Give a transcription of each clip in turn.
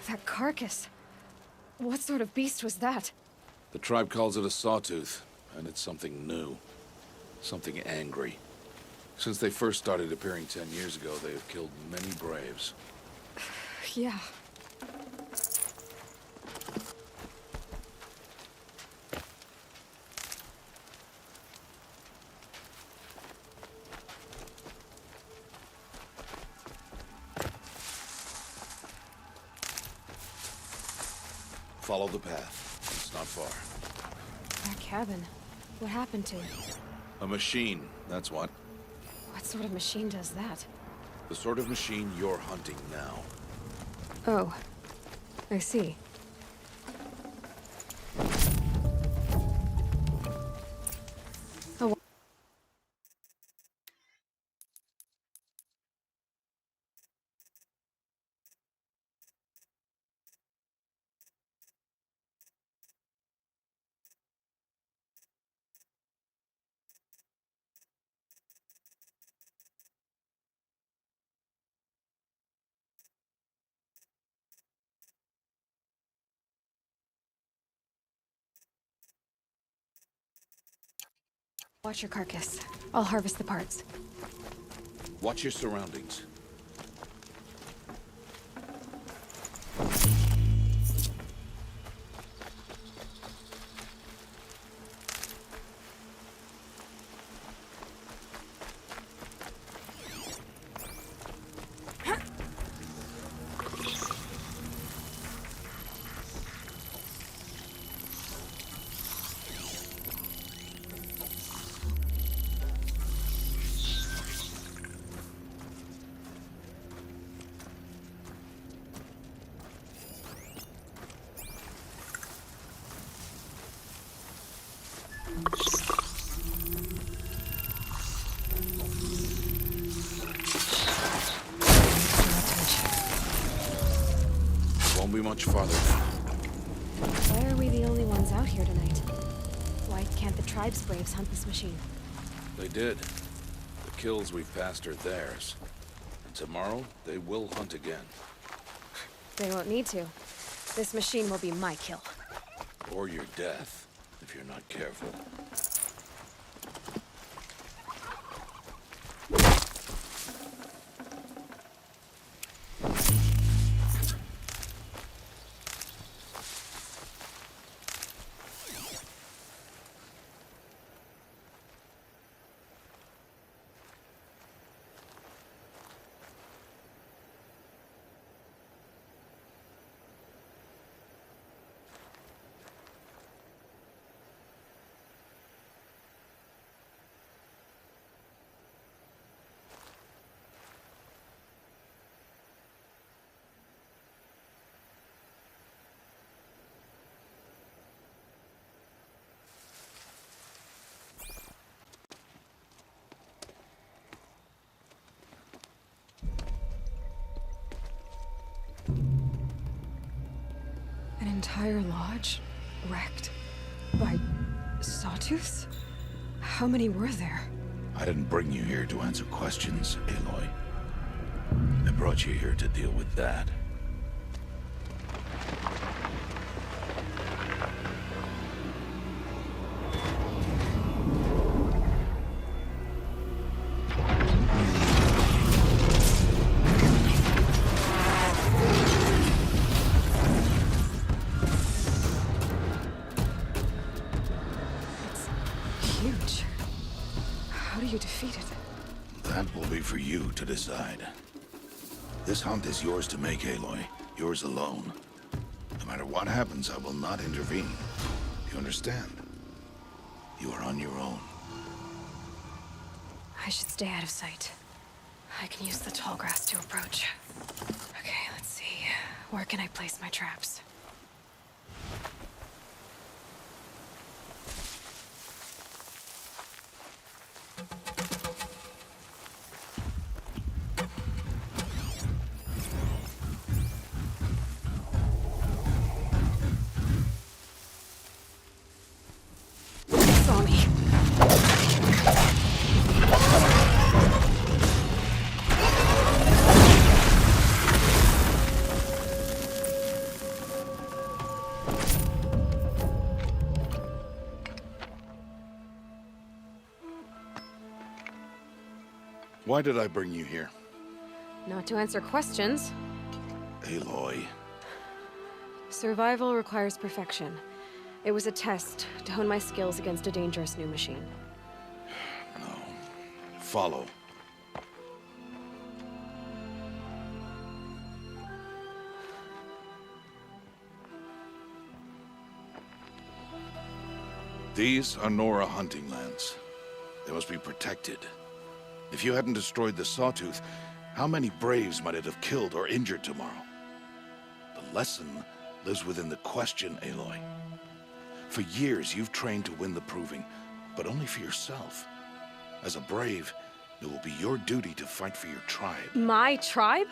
That carcass. What sort of beast was that? The tribe calls it a sawtooth, and it's something new. Something angry. Since they first started appearing 10 years ago, they have killed many braves. Yeah. Follow the path. It's not far. That cabin. What happened to it? A machine, that's what. What sort of machine does that? The sort of machine you're hunting now. Oh. I see. Oh. Watch your carcass. I'll harvest the parts. Watch your surroundings. Won't be much farther now. Why are we the only ones out here tonight? Why can't the tribe's braves hunt this machine? They did. The kills we've passed are theirs. And tomorrow, they will hunt again. They won't need to. This machine will be my kill. Or your death, if you're not careful. An entire lodge? Wrecked? By sawtooths? How many were there? I didn't bring you here to answer questions, Aloy. I brought you here to deal with that. Huge. How do you defeat it? That will be for you to decide. This hunt is yours to make, Aloy. Yours alone. No matter what happens, I will not intervene. You understand? You are on your own. I should stay out of sight. I can use the tall grass to approach. Okay, let's see. Where can I place my traps? Why did I bring you here? Not to answer questions. Aloy. Survival requires perfection. It was a test to hone my skills against a dangerous new machine. No. Follow. These are Nora hunting lands. They must be protected. If you hadn't destroyed the Sawtooth, how many Braves might it have killed or injured tomorrow? The lesson lives within the question, Aloy. For years, you've trained to win the Proving, but only for yourself. As a Brave, it will be your duty to fight for your tribe. My tribe?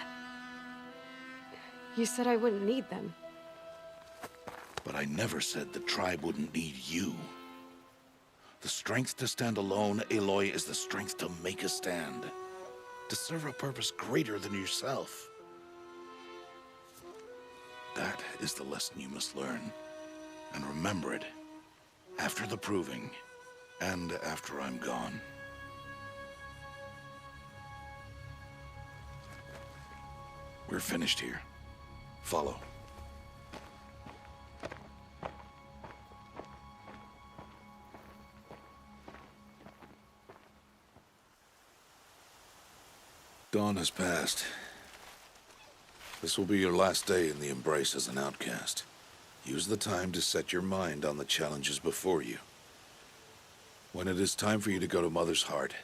You said I wouldn't need them. But I never said the tribe wouldn't need you. The strength to stand alone, Aloy, is the strength to make a stand. To serve a purpose greater than yourself. That is the lesson you must learn. And remember it. After the Proving. And after I'm gone. We're finished here. Follow. Dawn has passed. This will be your last day in the Embrace as an outcast. Use the time to set your mind on the challenges before you. When it is time for you to go to Mother's Heart,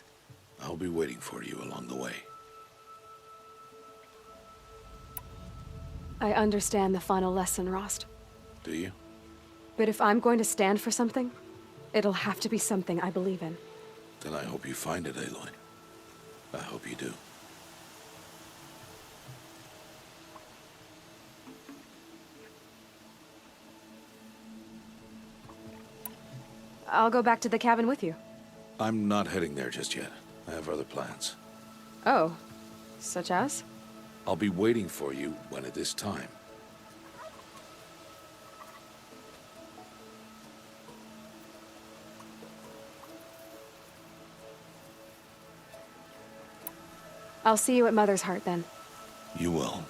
I'll be waiting for you along the way. I understand the final lesson, Rost. Do you? But if I'm going to stand for something, it'll have to be something I believe in. Then I hope you find it, Aloy. I hope you do. I'll go back to the cabin with you. I'm not heading there just yet. I have other plans. Oh, such as? I'll be waiting for you when it is time. I'll see you at Mother's Heart then. You will.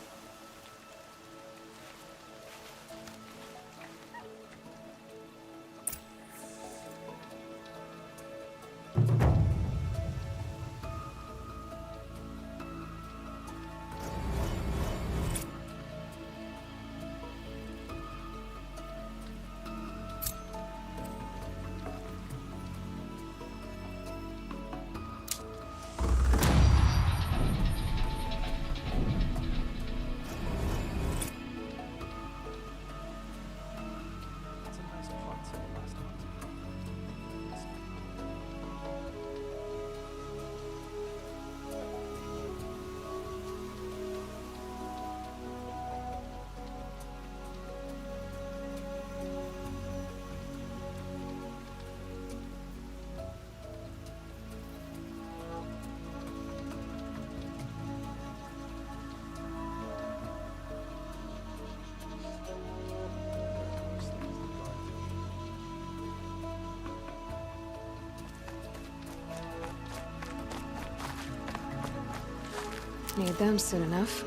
Need them soon enough.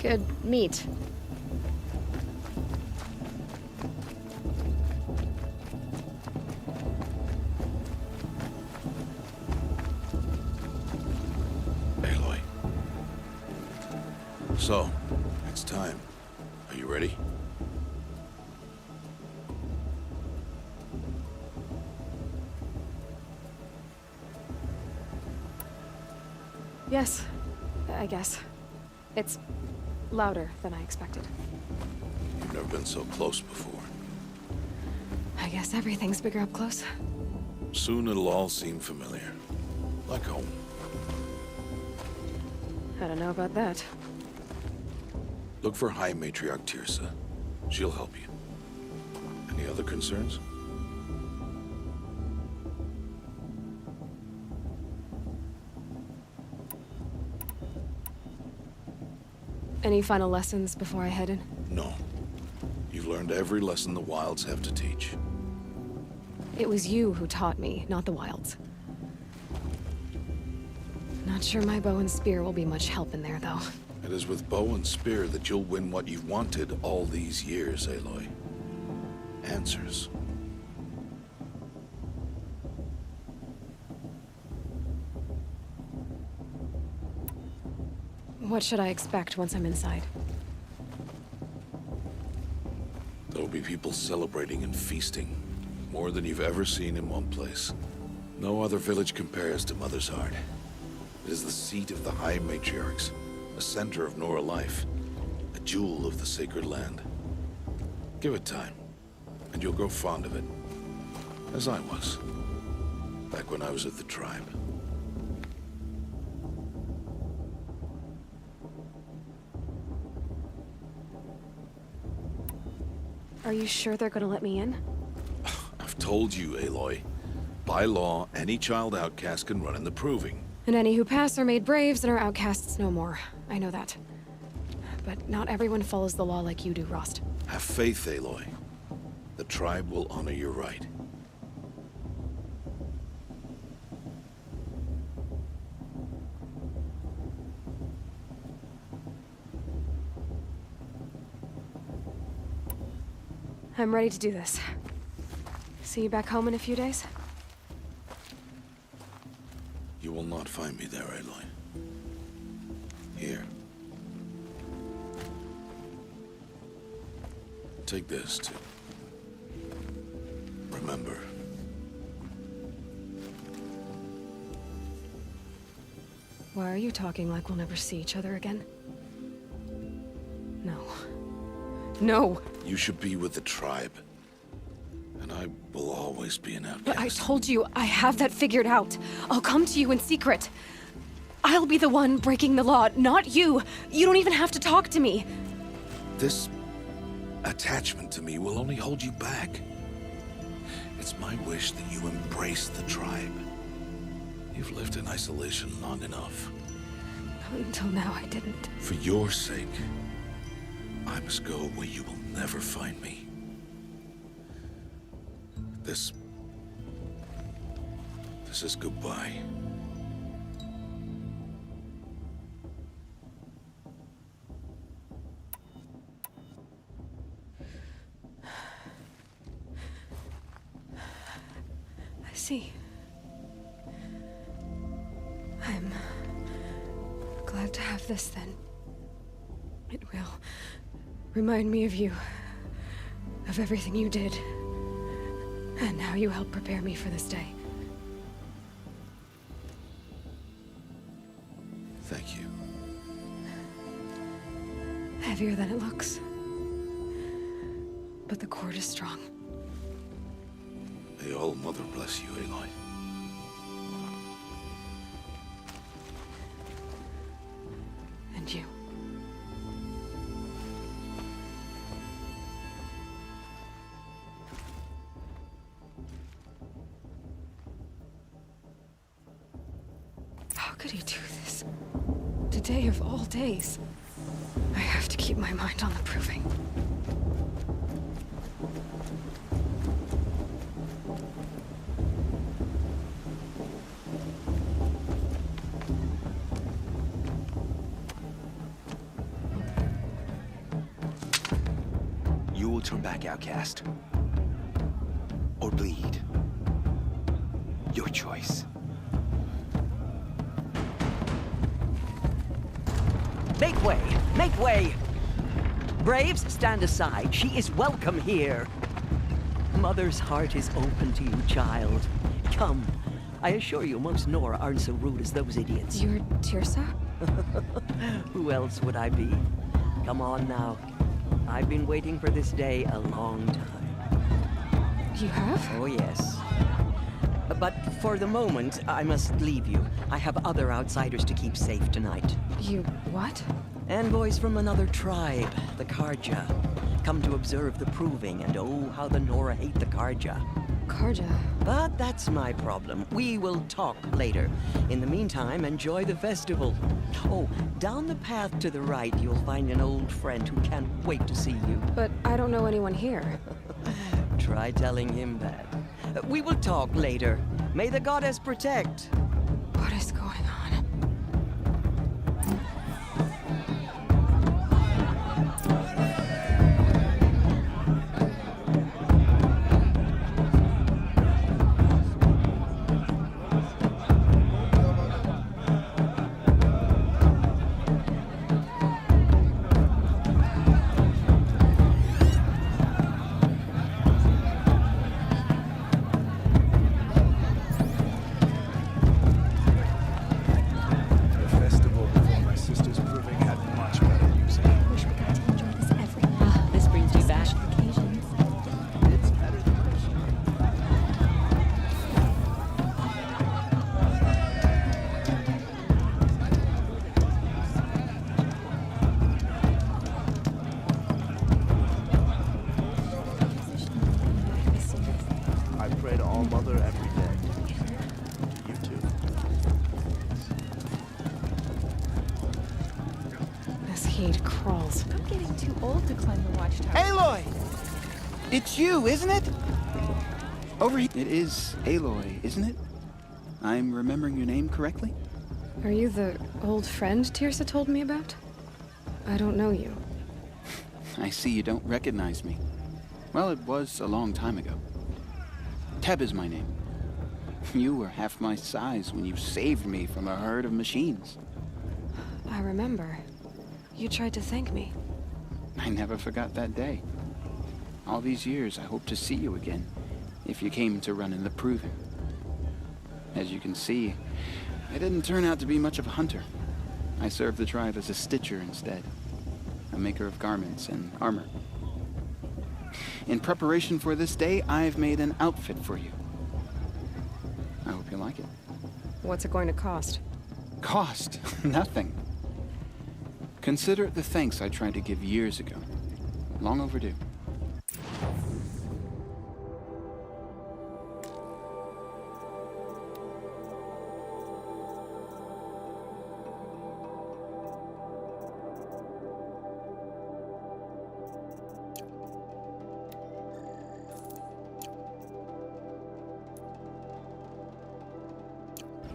Good meat. Aloy. So, it's time. Are you ready? Yes, I guess. It's louder than I expected. You've never been so close before. I guess everything's bigger up close. Soon it'll all seem familiar. Like home. I don't know about that. Look for High Matriarch Tirsa. She'll help you. Any other concerns? Any final lessons before I head in? No. You've learned every lesson the Wilds have to teach. It was you who taught me, not the Wilds. Not sure my bow and spear will be much help in there, though. It is with bow and spear that you'll win what you've wanted all these years, Aloy. Answers. What should I expect once I'm inside? There'll be people celebrating and feasting. More than you've ever seen in one place. No other village compares to Mother's Heart. It is the seat of the High Matriarchs, a center of Nora life, a jewel of the sacred land. Give it time, and you'll grow fond of it. As I was, back when I was at the tribe. Are you sure they're gonna let me in? I've told you, Aloy. By law, any child outcast can run in the Proving. And any who pass are made braves and are outcasts no more. I know that. But not everyone follows the law like you do, Rost. Have faith, Aloy. The tribe will honor your right. I'm ready to do this. See you back home in a few days? You will not find me there, Aloy. Here. Take this to remember. Why are you talking like we'll never see each other again? No. No! You should be with the tribe. And I will always be an outcast. But I told you, I have that figured out. I'll come to you in secret. I'll be the one breaking the law, not you. You don't even have to talk to me. This attachment to me will only hold you back. It's my wish that you embrace the tribe. You've lived in isolation long enough. Until now, I didn't. For your sake, I must go where you will never find me. This is goodbye. I see. I'm glad to have this then. It will remind me of you, of everything you did, and how you helped prepare me for this day. Thank you. Heavier than it looks. But the cord is strong. May All Mother bless you, Aloy. And you. How could he do this? Today of all days. I have to keep my mind on the Proving. back, outcast. Or bleed. Your choice. Make way! Make way! Braves, stand aside. She is welcome here. Mother's heart is open to you, child. Come. I assure you, most Nora aren't so rude as those idiots. You're Tirsa? Who else would I be? Come on now. I've been waiting for this day a long time. You have? Oh, yes. But for the moment, I must leave you. I have other outsiders to keep safe tonight. You what? Envoys from another tribe, the Karja. Come to observe the proving, and oh, how the Nora hate the Karja. Karja? But that's my problem. We will talk later. In the meantime, enjoy the festival. Oh, down the path to the right, you'll find an old friend who can't wait to see you. But I don't know anyone here. Try telling him that. We will talk later. May the goddess protect. What is going on? Crawls. I'm getting too old to climb the watchtower. Aloy! It's you, isn't it? Over here. It is Aloy, isn't it? I'm remembering your name correctly? Are you the old friend Tirsa told me about? I don't know you. I see you don't recognize me. Well, it was a long time ago. Teb is my name. You were half my size when you saved me from a herd of machines. I remember. You tried to thank me. I never forgot that day. All these years, I hope to see you again, if you came to run in the proving. As you can see, I didn't turn out to be much of a hunter. I served the tribe as a stitcher instead, a maker of garments and armor. In preparation for this day, I've made an outfit for you. I hope you like it. What's it going to cost? Cost? Nothing. Consider it the thanks I tried to give years ago. Long overdue.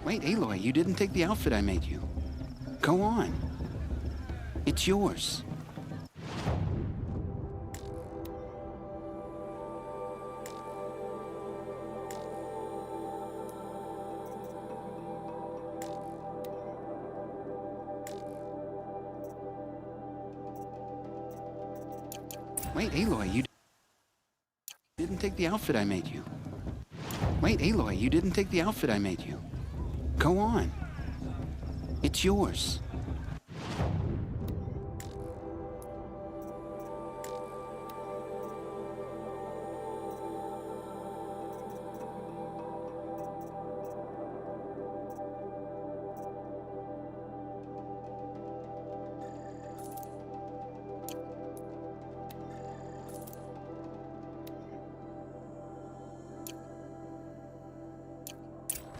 Wait, Aloy, you didn't take the outfit I made you. Go on. It's yours. Wait, Aloy, you didn't take the outfit I made you. Wait, Aloy, you didn't take the outfit I made you. Go on. It's yours.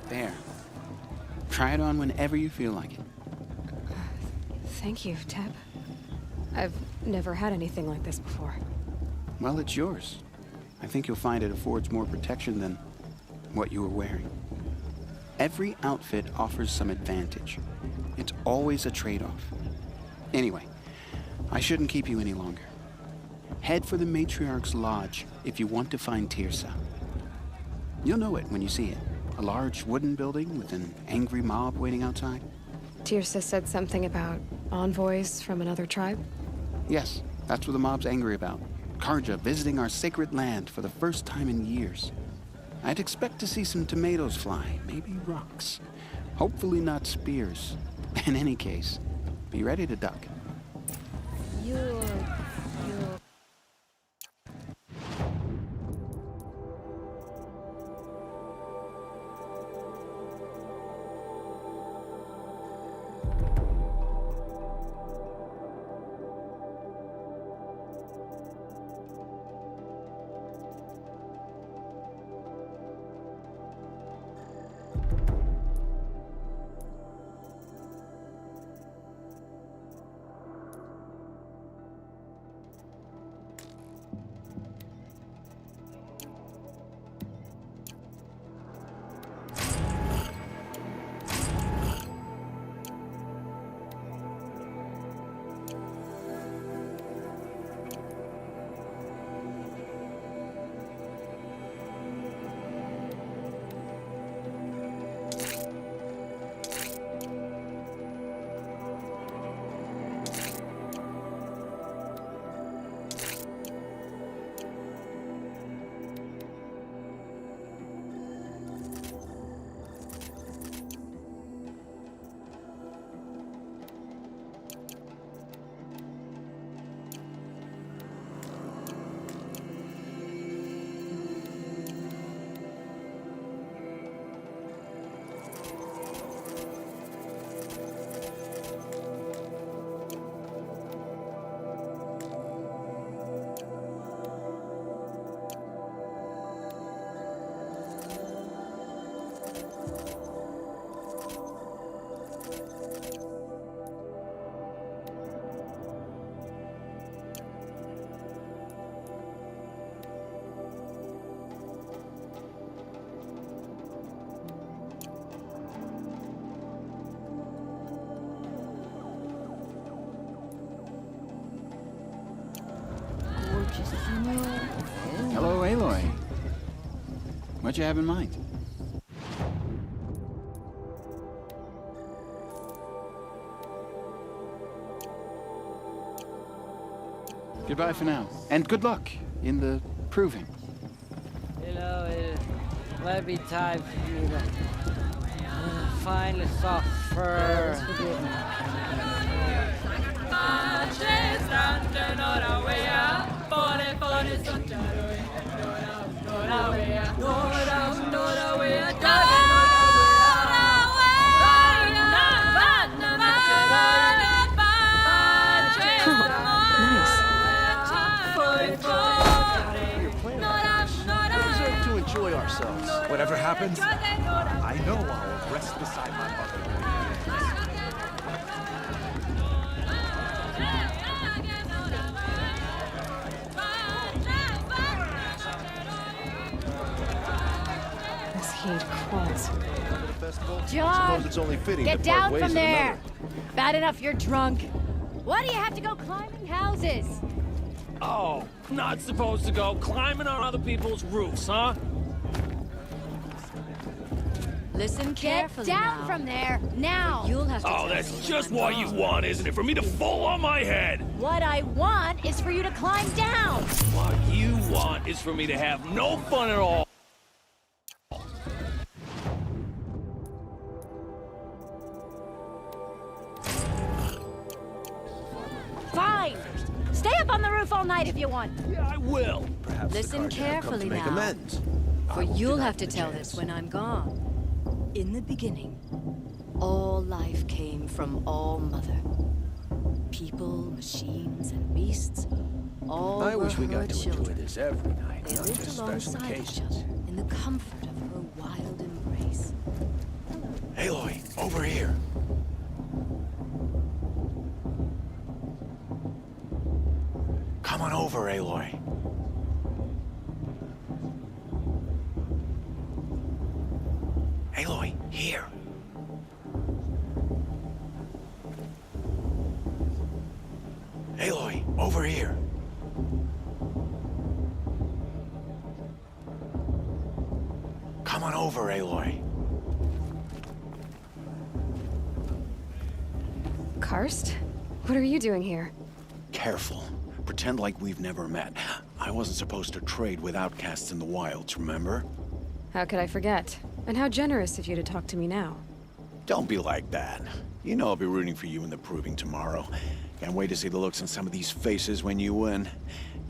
There. Try it on whenever you feel like it. Thank you, Teb. I've never had anything like this before. Well, it's yours. I think you'll find it affords more protection than what you were wearing. Every outfit offers some advantage. It's always a trade-off. Anyway, I shouldn't keep you any longer. head for the Matriarch's Lodge if you want to find Tirsa. You'll know it when you see it. A large wooden building with an angry mob waiting outside. Tirsa said something about envoys from another tribe? Yes, that's what the mob's angry about. Karja visiting our sacred land for the first time in years. I'd expect to see some tomatoes fly, maybe rocks. Hopefully not spears. In any case, be ready to duck. You... Hello, Aloy. What you have in mind? Goodbye for now, and good luck in the proving. You know, it might be time for you to find a soft fur. Whatever happens, I know I'll rest beside my mother. This heat crawls. John, It's only fitting get to part down ways from with there. another. Bad enough you're drunk. Why do you have to go climbing houses? Oh, not supposed to go climbing on other people's roofs, huh? Listen carefully. Get down from there now. You'll have to Oh, that's just what you want, isn't it? For me to fall on my head. What I want is for you to climb down. What you want is for me to have no fun at all. Fine. Stay up on the roof all night if you want. Yeah, I will. Perhaps the Listen Guardian have come carefully to make now. amends. For I won't you'll deny have to the tell chance. this when I'm gone. In the beginning, all life came from All Mother. People, machines, and beasts, all I were wish we her got to enjoy children. this every night, They not lived just special alongside each occasions. other in the comfort of her wild embrace. Aloy, over here. Come on over, Aloy. Aloy, here. Aloy, over here. over, Aloy. Karst? What are you doing here? Careful. Pretend like we've never met. I wasn't supposed to trade with outcasts in the wilds, remember? How could I forget? And how generous of you to talk to me now. Don't be like that. You know I'll be rooting for you in the proving tomorrow. Can't wait to see the looks on some of these faces when you win.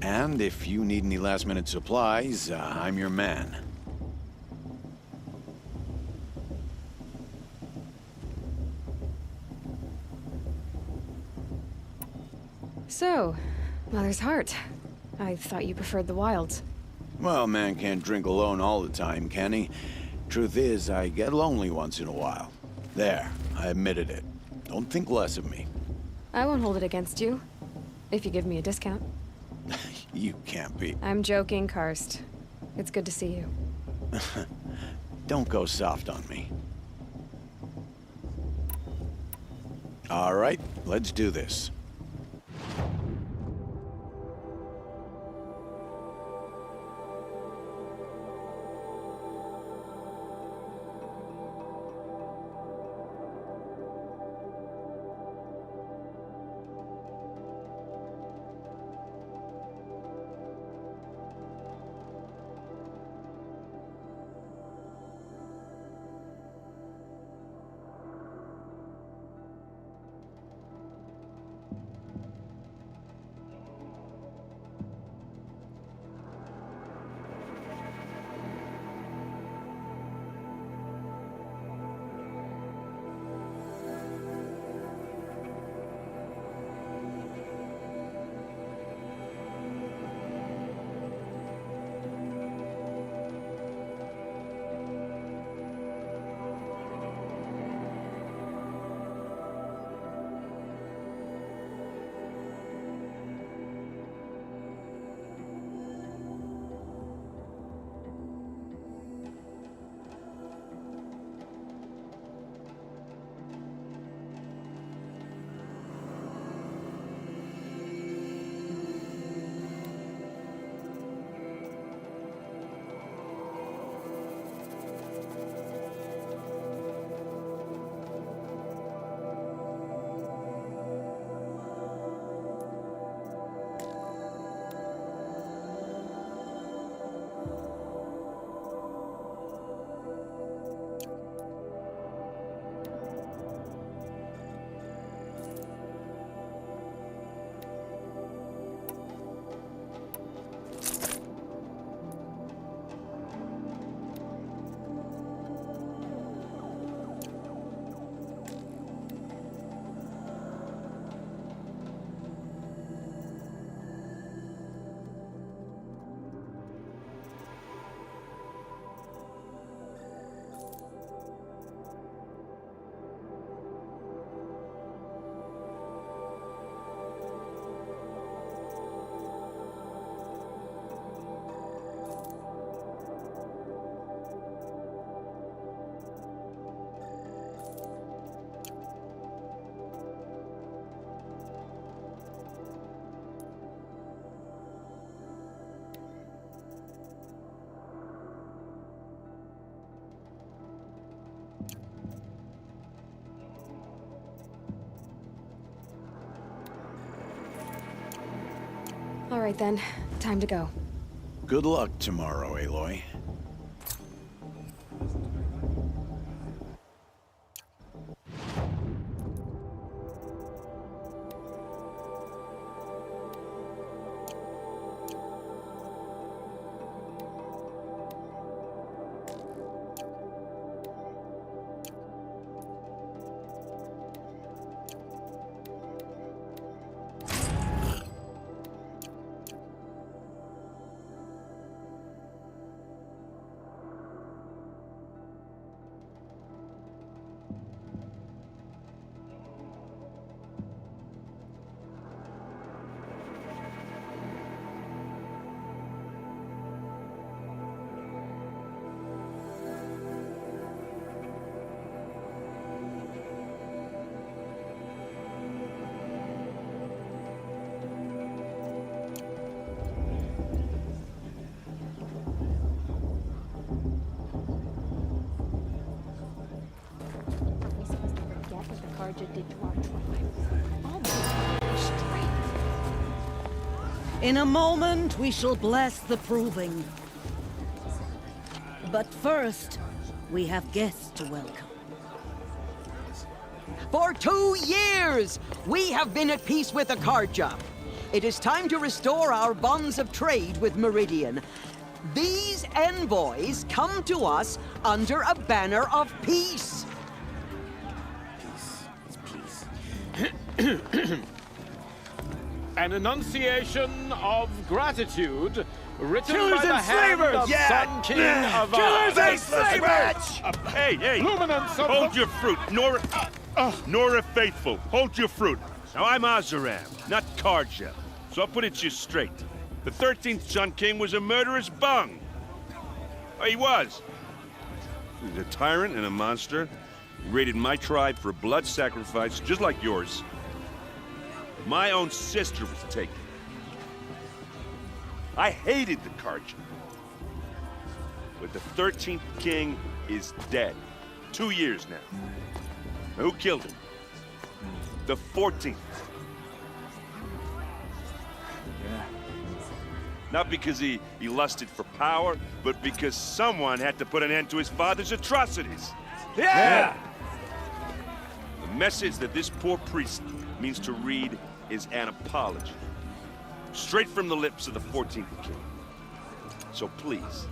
And if you need any last-minute supplies, I'm your man. So, Mother's Heart. I thought you preferred the wilds. Well, man can't drink alone all the time, can he? Truth is, I get lonely once in a while. There, I admitted it. Don't think less of me. I won't hold it against you. If you give me a discount. You can't be. I'm joking, Karst. It's good to see you. Don't go soft on me. All right, let's do this. All right then, time to go. Good luck tomorrow, Aloy. Karja did to our tribe. Almost strength. In a moment, we shall bless the proving. But first, we have guests to welcome. For 2 years, we have been at peace with the Karja. It is time to restore our bonds of trade with Meridian. These envoys come to us under a banner of peace. An enunciation of gratitude written Killers by the and hand slavers! of Yeah! Sun King Avad. Killers and slavers! Hey! Luminance of Hold the... your fruit, Nora Faithful. Hold your fruit. Now, I'm Azaram, not Karja, so I'll put it to you straight. The 13th Sun King was a murderous bung. Oh, he was. He was a tyrant and a monster. He raided my tribe for blood sacrifice, just like yours. My own sister was taken. I hated the Karja. But the 13th king is dead. 2 years now. Now, who killed him? The 14th. Yeah. Not because he lusted for power, but because someone had to put an end to his father's atrocities. Yeah! The message that this poor priest means to read is an apology. Straight from the lips of the 14th king. So please,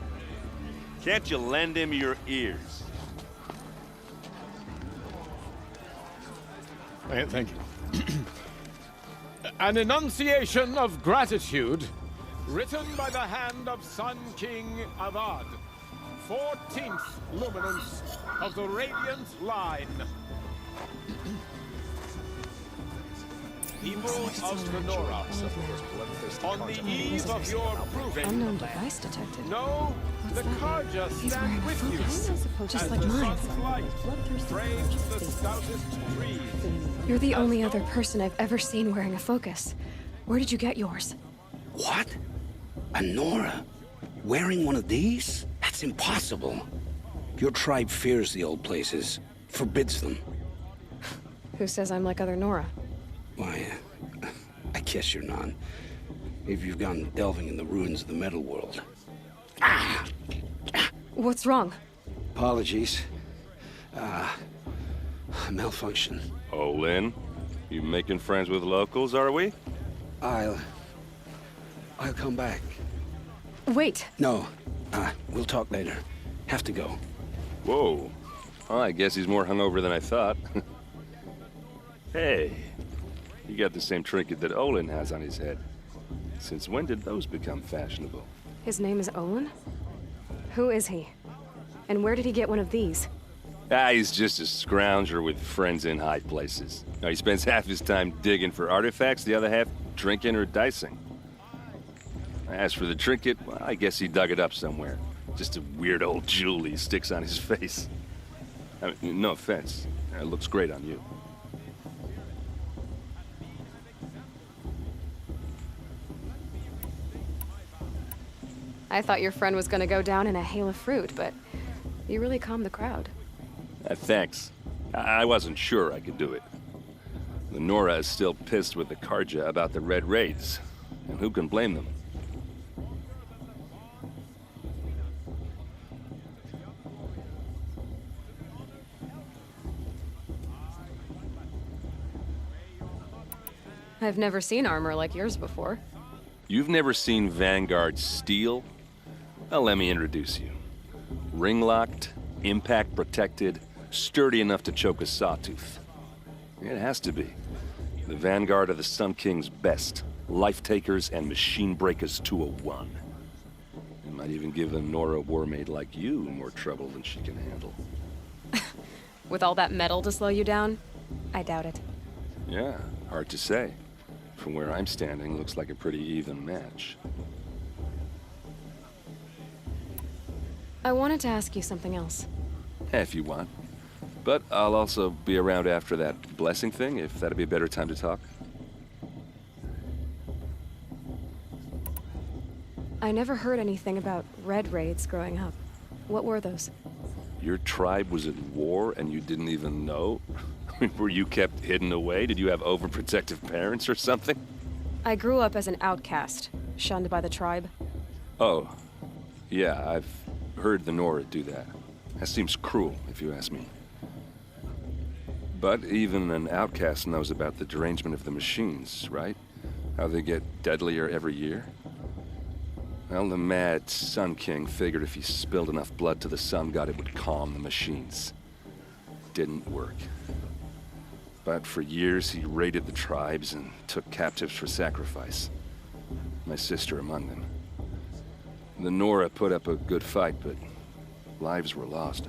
can't you lend him your ears? Thank you. An enunciation of gratitude written by the hand of Sun King Avad, 14th luminance of the Radiant Line. People of the Nora, on the eve of your proving, Unknown device detected. know the Karja He's wearing stand a with focus. you. Just as like the mine. sun's light frames the stoutest trees. You're the only other person I've ever seen wearing a focus. Where did you get yours? What? A Nora? Wearing one of these? That's impossible. Your tribe fears the old places, forbids them. Who says I'm like other Nora? Why, I guess you're not. If you've gone delving in the ruins of the metal world. What's wrong? Apologies. Malfunction. Oh, Lynn, you making friends with locals, are we? I'll come back. Wait. No, we'll talk later. Have to go. Whoa. Oh, I guess he's more hungover than I thought. Hey, you got the same trinket that Olin has on his head. Since when did those become fashionable? His name is Olin? Who is he? And where did he get one of these? He's just a scrounger with friends in high places. Now, he spends half his time digging for artifacts, the other half drinking or dicing. As for the trinket, well, I guess he dug it up somewhere. Just a weird old jewel he sticks on his face. I mean, no offense. It looks great on you. I thought your friend was gonna go down in a hail of fruit, but you really calmed the crowd. Thanks. I wasn't sure I could do it. The Nora is still pissed with the Karja about the Red Raids, and who can blame them? I've never seen armor like yours before. You've never seen Vanguard steel? Well, let me introduce you. Ring-locked, impact-protected, sturdy enough to choke a sawtooth. It has to be. The Vanguard of the Sun King's best. Life-takers and machine-breakers to a one. It might even give a Nora warmaid like you more trouble than she can handle. With all that metal to slow you down? I doubt it. Yeah, hard to say. From where I'm standing, looks like a pretty even match. I wanted to ask you something else. If you want. But I'll also be around after that blessing thing, if that'd be a better time to talk. I never heard anything about red raids growing up. What were those? Your tribe was at war and you didn't even know? Were you kept hidden away? Did you have overprotective parents or something? I grew up as an outcast, shunned by the tribe. Oh, yeah, I've heard the Nora do that. That seems cruel, if you ask me. But even an outcast knows about the derangement of the machines, right? How they get deadlier every year? Well, the mad Sun King figured if he spilled enough blood to the Sun God, it would calm the machines. Didn't work. But for years, he raided the tribes and took captives for sacrifice. My sister among them. The Nora put up a good fight, but lives were lost.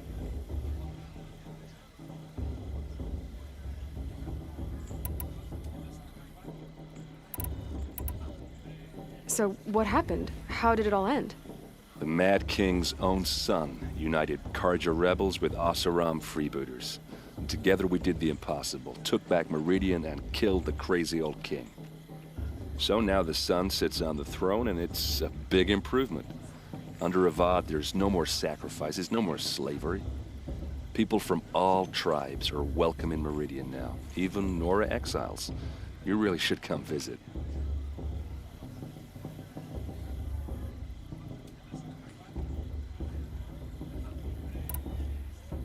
So what happened? How did it all end? The Mad King's own son united Karja rebels with Oseram freebooters. Together we did the impossible, took back Meridian and killed the crazy old king. So now the son sits on the throne and it's a big improvement. Under Avad, there's no more sacrifices, no more slavery. People from all tribes are welcome in Meridian now, even Nora exiles. You really should come visit.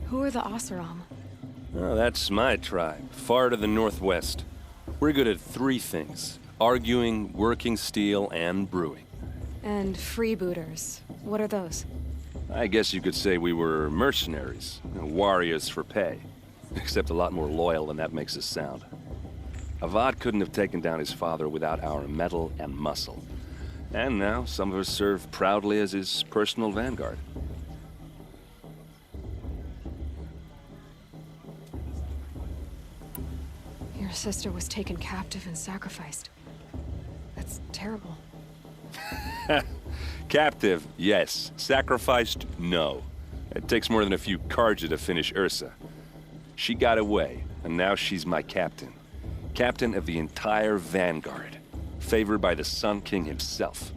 Who are the Oseram? Oh, that's my tribe, far to the northwest. We're good at three things: arguing, working steel, and brewing. And freebooters. What are those? I guess you could say we were mercenaries, warriors for pay. Except a lot more loyal than that makes us sound. Avad couldn't have taken down his father without our metal and muscle. And now some of us serve proudly as his personal vanguard. Your sister was taken captive and sacrificed. That's terrible. Captive, yes. Sacrificed, no. It takes more than a few Karja to finish Ursa. She got away, and now she's my captain. Captain of the entire Vanguard. Favored by the Sun King himself.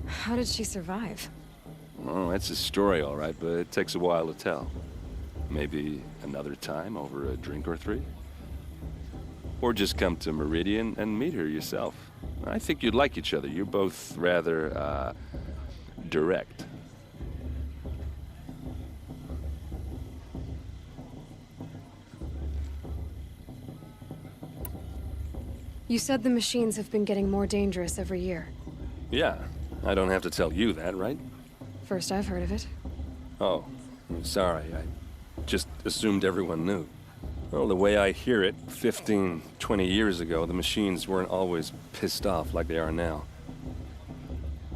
How did she survive? Oh, that's a story, all right, but it takes a while to tell. Maybe another time over a drink or three? Or just come to Meridian and meet her yourself. I think you'd like each other. You're both rather, direct. You said the machines have been getting more dangerous every year. Yeah, I don't have to tell you that, right? First I've heard of it. Oh, I'm sorry. I just assumed everyone knew. Well, the way I hear it, 15, 20 years ago, the machines weren't always pissed off like they are now.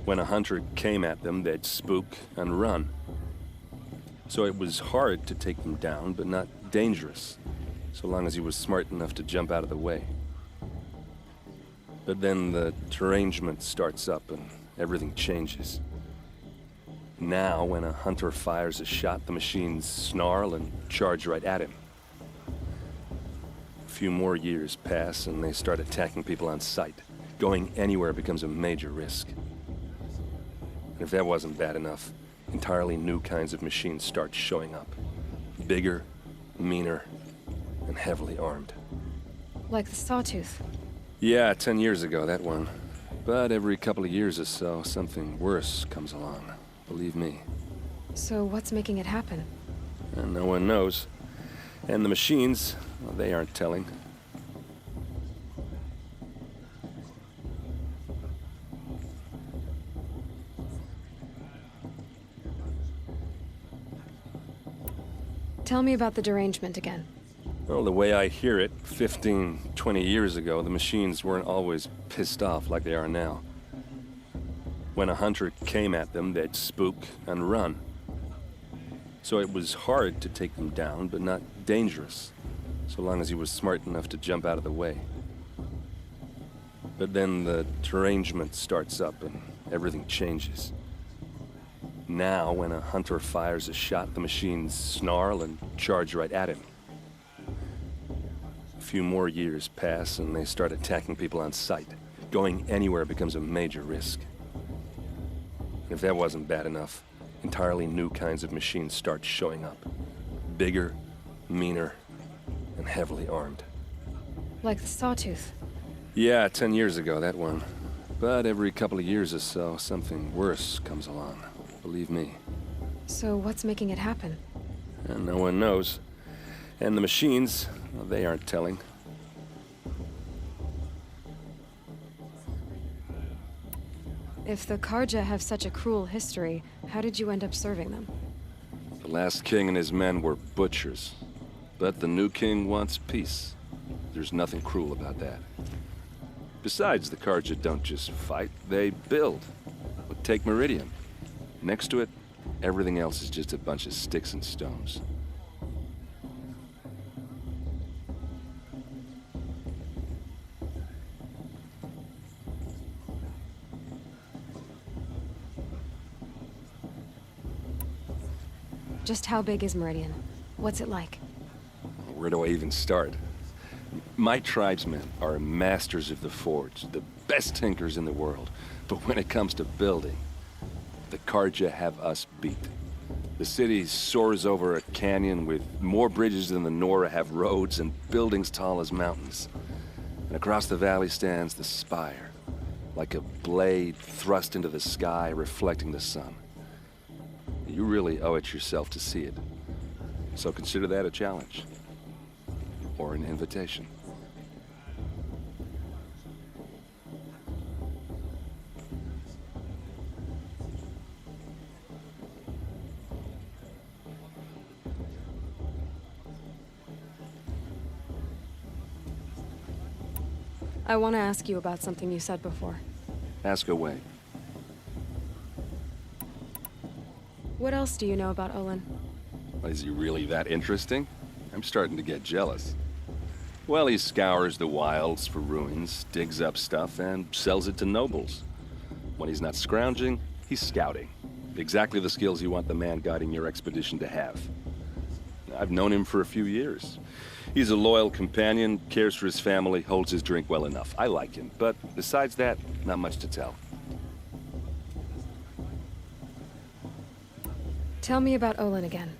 When a hunter came at them, they'd spook and run. So it was hard to take them down, but not dangerous, so long as he was smart enough to jump out of the way. But then the derangement starts up and everything changes. Now, when a hunter fires a shot, the machines snarl and charge right at him. A few more years pass and they start attacking people on sight. Going anywhere becomes a major risk. And if that wasn't bad enough, entirely new kinds of machines start showing up. Bigger, meaner, and heavily armed. Like the Sawtooth. Yeah, 10 years ago, that one. But every couple of years or so, something worse comes along. Believe me. So what's making it happen? And no one knows. And the machines, well, they aren't telling. Tell me about the derangement again. Well, the way I hear it, 15, 20 years ago, the machines weren't always pissed off like they are now. When a hunter came at them, they'd spook and run. So it was hard to take them down, but not dangerous, so long as he was smart enough to jump out of the way. But then the derangement starts up and everything changes. Now, when a hunter fires a shot, the machines snarl and charge right at him. A few more years pass and they start attacking people on sight. Going anywhere becomes a major risk. And if that wasn't bad enough, entirely new kinds of machines start showing up. Bigger, meaner, and heavily armed. Like the Sawtooth. Yeah, 10 years ago, that one. But every couple of years or so, something worse comes along. Believe me. So what's making it happen? And no one knows. And the machines, well, they aren't telling. If the Karja have such a cruel history, how did you end up serving them? The last king and his men were butchers. But the new king wants peace. There's nothing cruel about that. Besides, the Karja don't just fight, they build. But take Meridian. Next to it, everything else is just a bunch of sticks and stones. Just how big is Meridian? What's it like? Where do I even start? My tribesmen are masters of the forge, the best tinkers in the world. But when it comes to building, the Karja have us beat. The city soars over a canyon with more bridges than the Nora have roads and buildings tall as mountains. And across the valley stands the spire, like a blade thrust into the sky, reflecting the sun. You really owe it yourself to see it. So consider that a challenge. Or an invitation. I want to ask you about something you said before. Ask away. What else do you know about Olin? Is he really that interesting? I'm starting to get jealous. Well, he scours the wilds for ruins, digs up stuff, and sells it to nobles. When he's not scrounging, he's scouting. Exactly the skills you want the man guiding your expedition to have. I've known him for a few years. He's a loyal companion, cares for his family, holds his drink well enough. I like him, but besides that, not much to tell. Tell me about Olin again.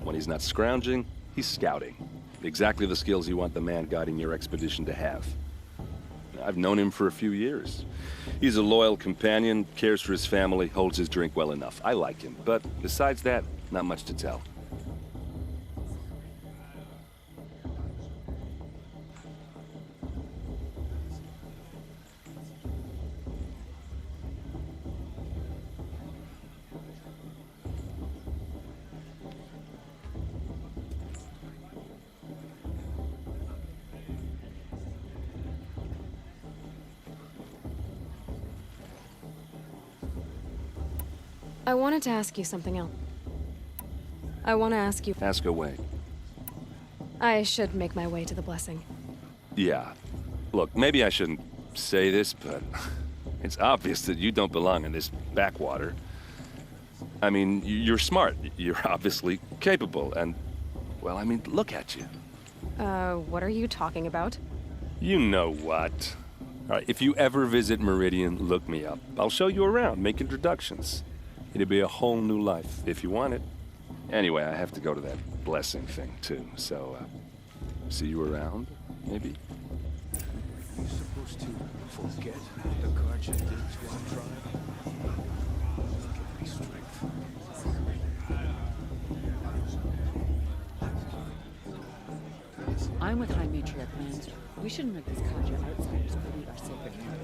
When he's not scrounging, he's scouting. Exactly the skills you want the man guiding your expedition to have. I've known him for a few years. He's a loyal companion, cares for his family, holds his drink well enough. I like him, but besides that, not much to tell. I wanted to ask you something else. I want to ask you... Ask away. I should make my way to the blessing. Yeah. Look, maybe I shouldn't say this, but it's obvious that you don't belong in this backwater. I mean, you're smart. You're obviously capable, and... well, I mean, look at you. What are you talking about? You know what. All right, if you ever visit Meridian, look me up. I'll show you around, make introductions. It'd be a whole new life, if you want it. Anyway, I have to go to that blessing thing, too, so, see you around, maybe? Are you supposed to forget the Karja did to our tribe? Give me strength. I'm with High Matriarch Lancer. We shouldn't let these Karja outsiders pollute our sacred land.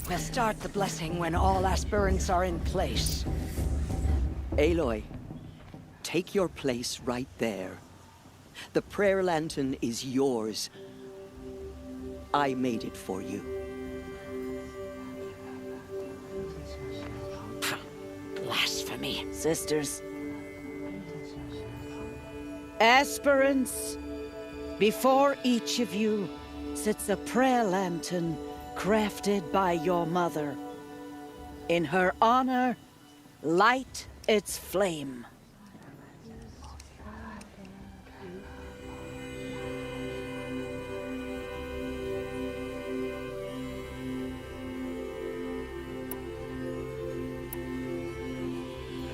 We'll start the blessing when all aspirants are in place. Aloy, take your place right there. The prayer lantern is yours. I made it for you. Blasphemy, sisters. Aspirants, Before each of you sits a prayer lantern crafted by your mother. In her honor, light its flame.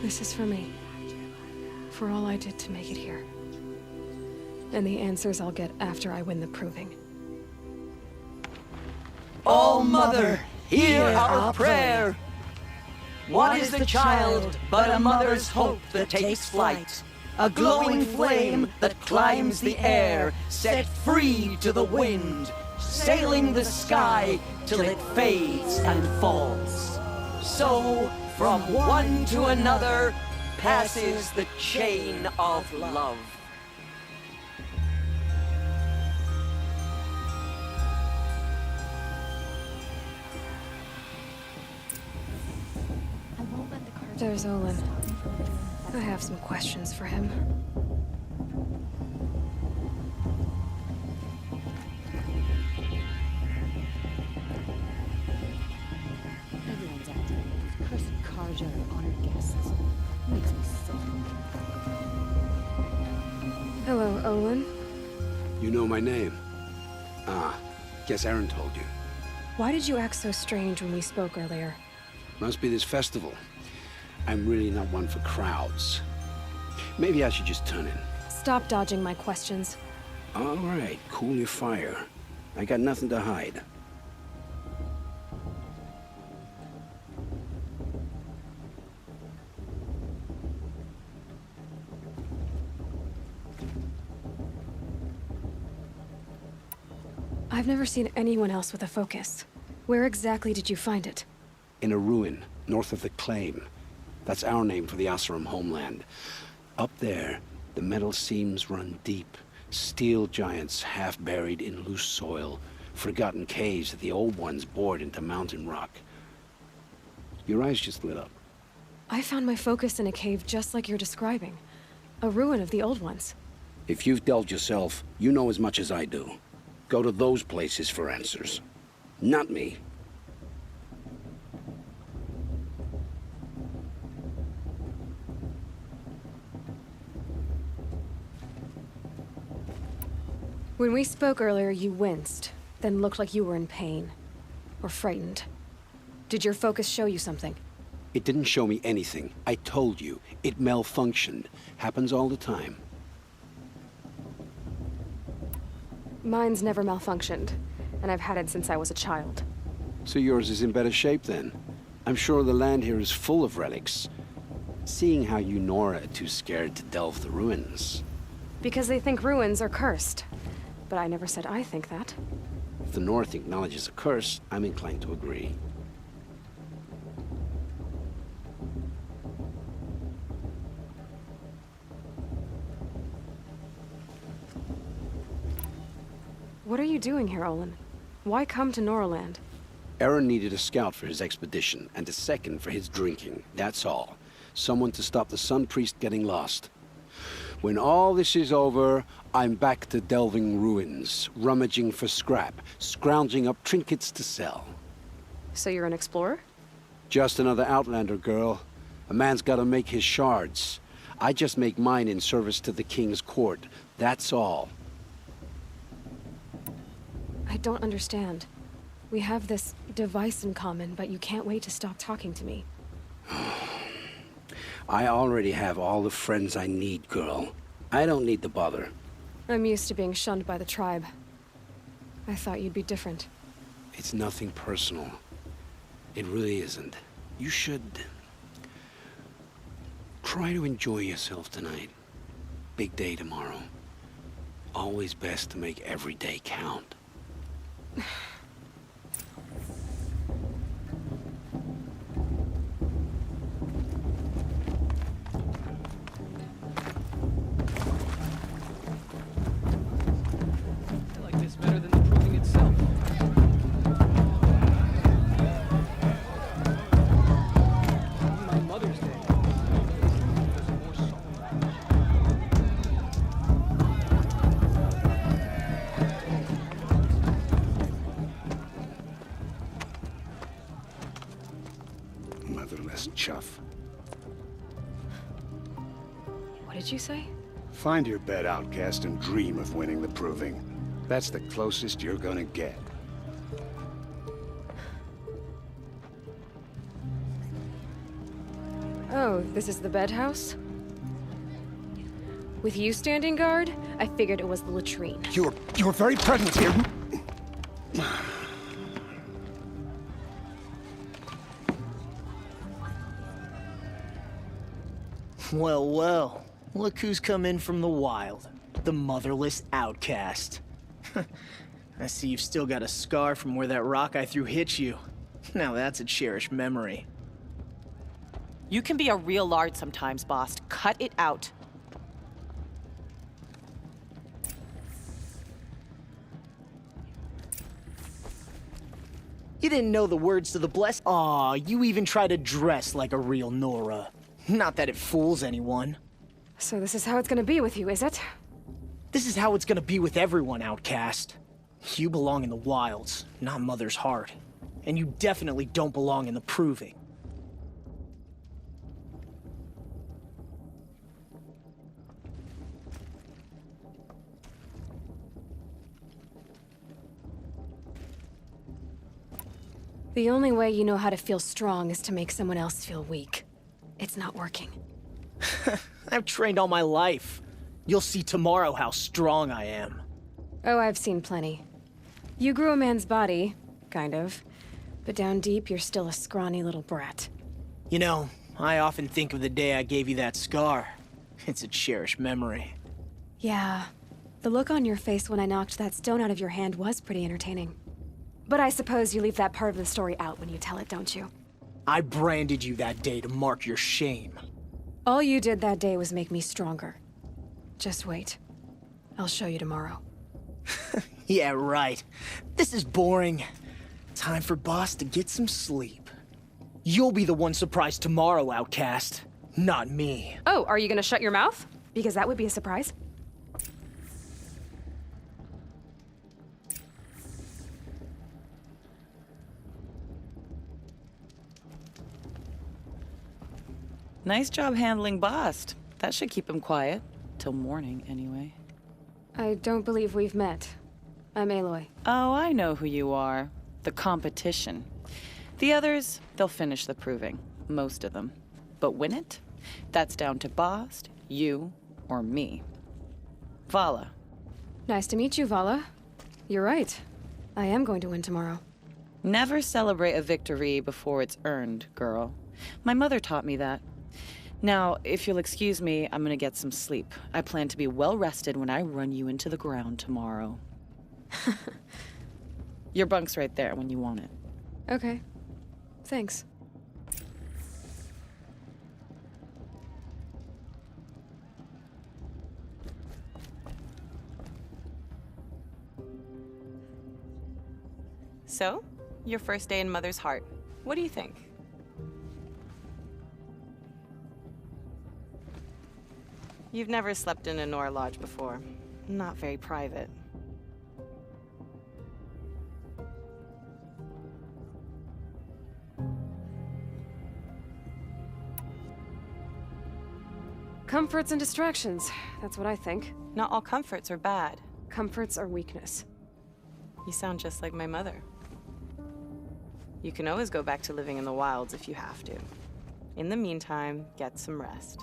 This is for me. For all I did to make it here. And the answers I'll get after I win the proving. All Mother, hear our prayer. What is the child but a mother's hope that takes flight? A glowing flame that climbs the air, set free to the wind, sailing the sky till it fades and falls. So, from one to another, passes the chain of love. There's Olin. I have some questions for him. Everyone's acting like those cursed Karja are honored guests. Makes me sick. Hello, Olin. You know my name? Ah, guess Aaron told you. Why did you act so strange when we spoke earlier? Must be this festival. I'm really not one for crowds. Maybe I should just turn in. Stop dodging my questions. All right, cool your fire. I got nothing to hide. I've never seen anyone else with a focus. Where exactly did you find it? In a ruin, north of the Claim. That's our name for the Oseram homeland. Up there, the metal seams run deep. Steel giants half buried in loose soil. Forgotten caves that the old ones bored into mountain rock. Your eyes just lit up. I found my focus in a cave just like you're describing. A ruin of the old ones. If you've delved yourself, you know as much as I do. Go to those places for answers. Not me. When we spoke earlier, you winced, then looked like you were in pain. Or frightened. Did your focus show you something? It didn't show me anything. I told you. It malfunctioned. Happens all the time. Mine's never malfunctioned, and I've had it since I was a child. So yours is in better shape then. I'm sure the land here is full of relics. Seeing how you Nora are too scared to delve the ruins. Because they think ruins are cursed. But I never said I think that. If the North acknowledges a curse, I'm inclined to agree. What are you doing here, Olin? Why come to Noraland? Aaron needed a scout for his expedition, and a second for his drinking. That's all. Someone to stop the Sun Priest getting lost. When all this is over, I'm back to delving ruins, rummaging for scrap, scrounging up trinkets to sell. So you're an explorer? Just another Outlander, girl. A man's gotta make his shards. I just make mine in service to the King's court. That's all. I don't understand. We have this device in common, but you can't wait to stop talking to me. I already have all the friends I need, girl. I don't need the bother. I'm used to being shunned by the tribe. I thought you'd be different. It's nothing personal. It really isn't. You should... try to enjoy yourself tonight. Big day tomorrow. Always best to make every day count. I like this better than the proving itself. My Mother's Day. There's more salt. chuff. What did you say? Find your bed, outcast, and dream of winning the proving. That's the closest you're gonna get. Oh, this is the bed house? With you standing guard, I figured it was the latrine. Your very presence here. Well, well. Look who's come in from the wild. The motherless outcast. I see you've still got a scar from where that rock I threw hit you. Now that's a cherished memory. You can be a real lard sometimes, boss. Cut it out. You didn't know the words to the bless. Aw, you even try to dress like a real Nora. Not that it fools anyone. So this is how it's gonna be with you, is it? This is how it's gonna be with everyone, outcast. You belong in the wilds, not Mother's heart. And you definitely don't belong in the proving. The only way you know how to feel strong is to make someone else feel weak. It's not working. I've trained all my life. You'll see tomorrow how strong I am. Oh, I've seen plenty. You grew a man's body, kind of. But down deep, you're still a scrawny little brat. You know, I often think of the day I gave you that scar. It's a cherished memory. Yeah. The look on your face when I knocked that stone out of your hand was pretty entertaining. But I suppose you leave that part of the story out when you tell it, don't you? I branded you that day to mark your shame. All you did that day was make me stronger. Just wait. I'll show you tomorrow. Yeah, right. This is boring. Time for Boss to get some sleep. You'll be the one surprised tomorrow, outcast. Not me. Oh, are you gonna shut your mouth? Because that would be a surprise. Nice job handling Bast. That should keep him quiet. Till morning, anyway. I don't believe we've met. I'm Aloy. Oh, I know who you are. The competition. The others, they'll finish the proving. Most of them. But win it? That's down to Bast, you, or me. Vala. Nice to meet you, Vala. You're right. I am going to win tomorrow. Never celebrate a victory before it's earned, girl. My mother taught me that. Now, if you'll excuse me, I'm gonna get some sleep. I plan to be well rested when I run you into the ground tomorrow. Your bunk's right there when you want it. Okay. Thanks. So, your first day in Mother's heart. What do you think? You've never slept in a Nora lodge before. Not very private. Comforts and distractions. That's what I think. Not all comforts are bad. Comforts are weakness. You sound just like my mother. You can always go back to living in the wilds if you have to. In the meantime, get some rest.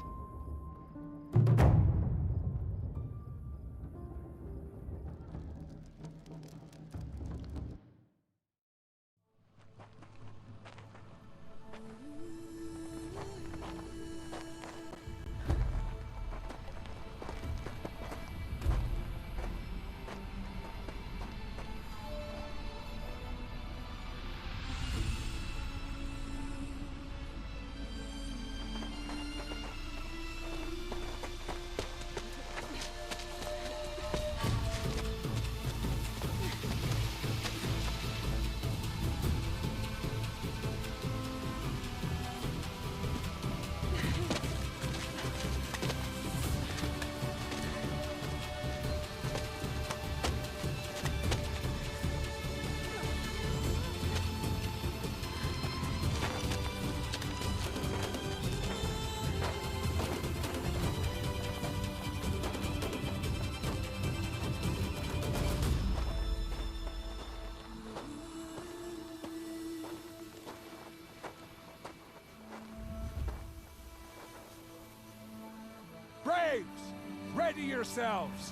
Ready yourselves!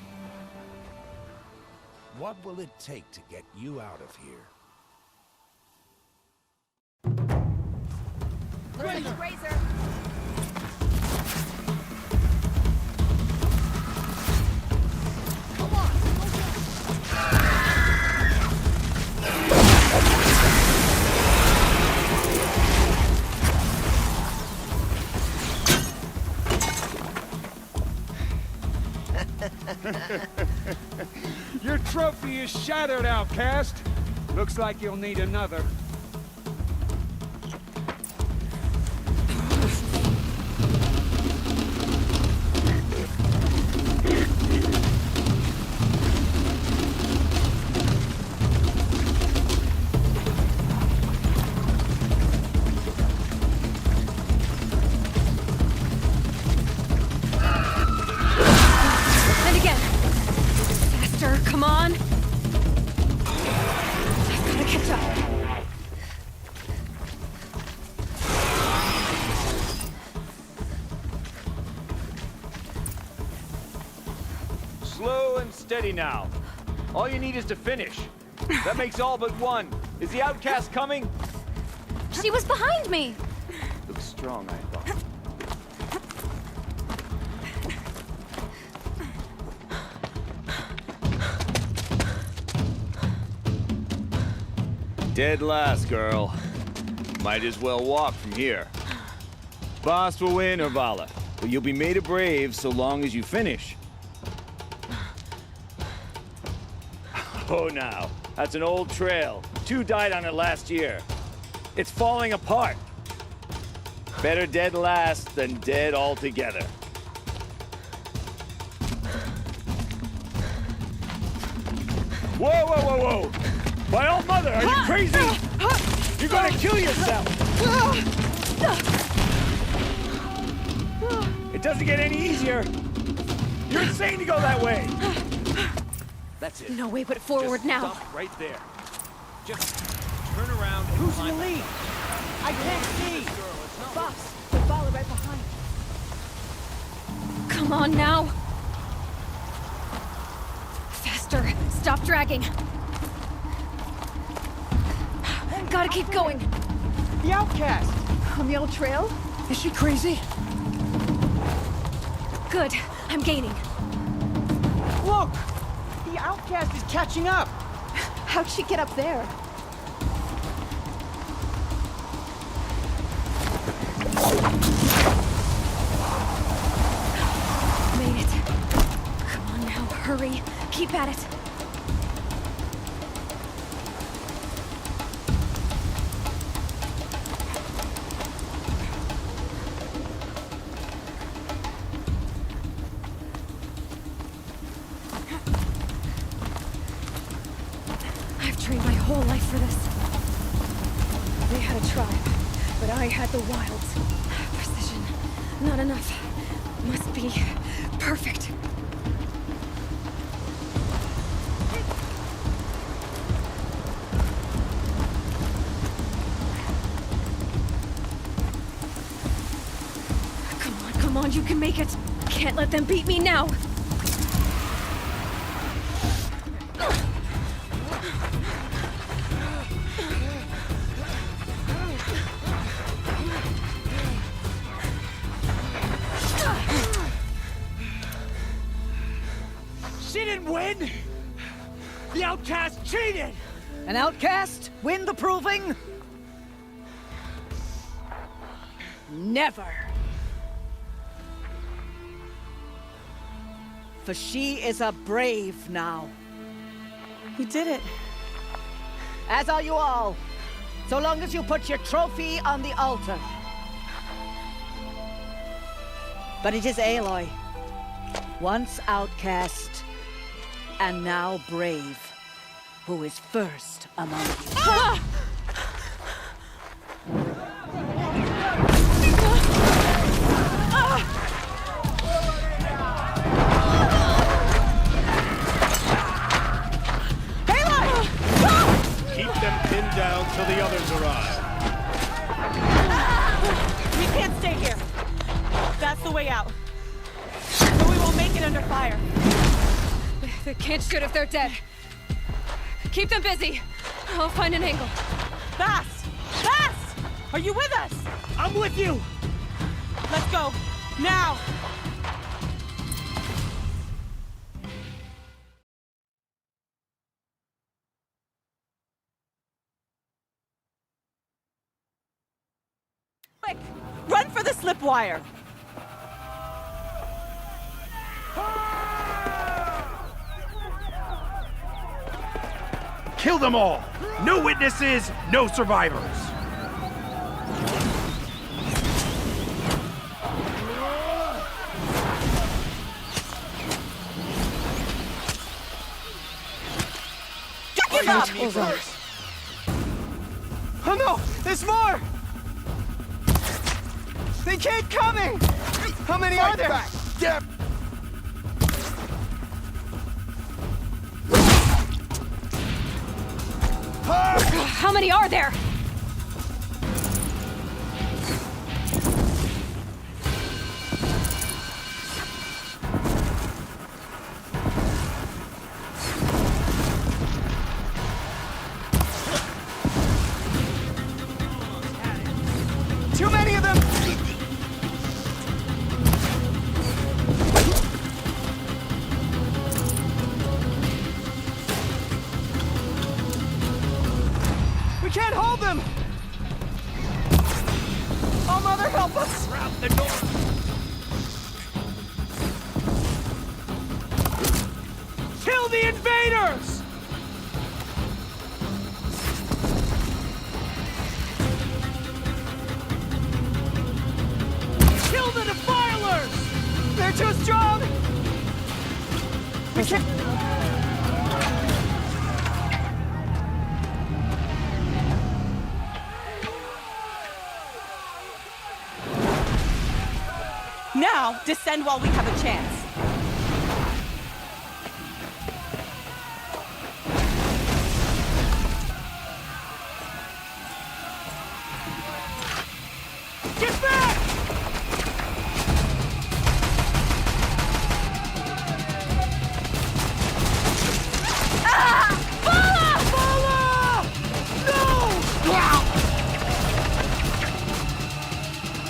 What will it take to get you out of here? Razor! Razor! Come on! Your trophy is shattered, outcast. Looks like you'll need another. And again. Faster, come on. I've gotta catch up. Slow and steady now. All you need is to finish. That makes all but one. Is the outcast coming? She was behind me! Looks strong, I thought. Dead last, girl. Might as well walk from here. Boss will win, Urvala, but you'll be made a brave so long as you finish. Oh, now. That's an old trail. 2 died on it last year. It's falling apart. Better dead last than dead altogether. Whoa, whoa, whoa, whoa! My old mother, are you crazy? You're gonna kill yourself! It doesn't get any easier. You're insane to go that way. That's it. No way but forward Just now. Stop right there. Just turn around and Who's in climb the lead? back. I can't see! Boss, the ball right behind. Come on now. Faster. Stop dragging. Gotta keep going. The outcast! On the old trail? Is she crazy? Good. I'm gaining. Look! The outcast is catching up! How'd she get up there? Made it. Come on now, hurry. Keep at it. I've trained my whole life for this. They had a tribe, but I had the wilds. Precision. Not enough. Must be perfect. Come on, you can make it. Can't let them beat me now. She didn't win! The outcast cheated! An outcast win the proving? Never. For she is a brave now. You did it. As are you all. So long as you put your trophy on the altar. But it is Aloy, once outcast, and now brave, who is first among you. Ah! Keep them pinned down till the others arrive. We can't stay here. That's the way out. But we won't make it right under fire. They can't shoot if they're dead. Keep them busy. I'll find an angle. Bass! Bass! Are you with us? I'm with you! Let's go. Now! Quick! Run for the slip wire! Kill them all! No witnesses, no survivors! Give up! Oh no! There's more! They keep coming! How many are there? Back. Get. How many are there? Too many of them! We can't hold them! Oh, Mother, help us! Route the door! Kill the invaders! Kill the defilers! They're too strong! We can't... Now, descend while we have a chance. Get back!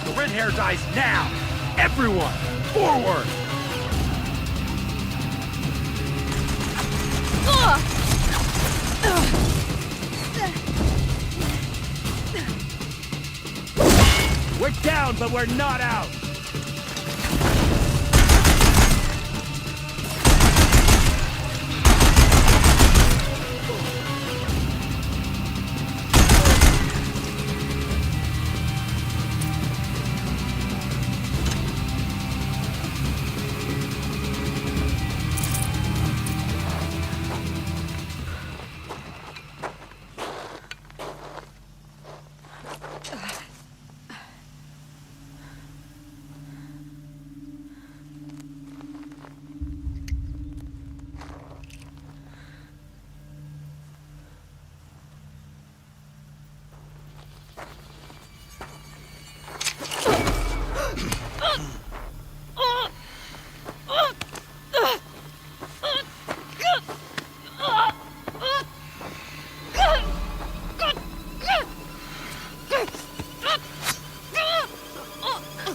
The red hair dies now! Everyone, forward! We're down, but we're not out!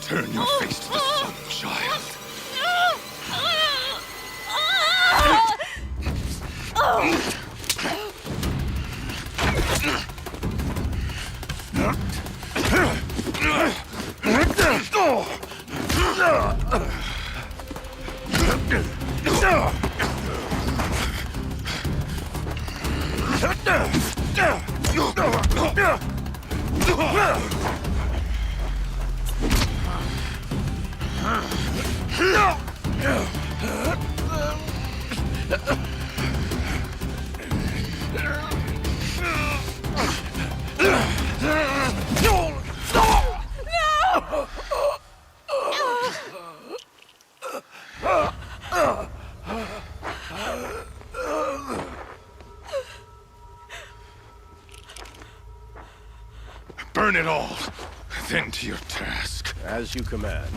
Turn your face to the sun, child. Burn it all, then to your task. As you command.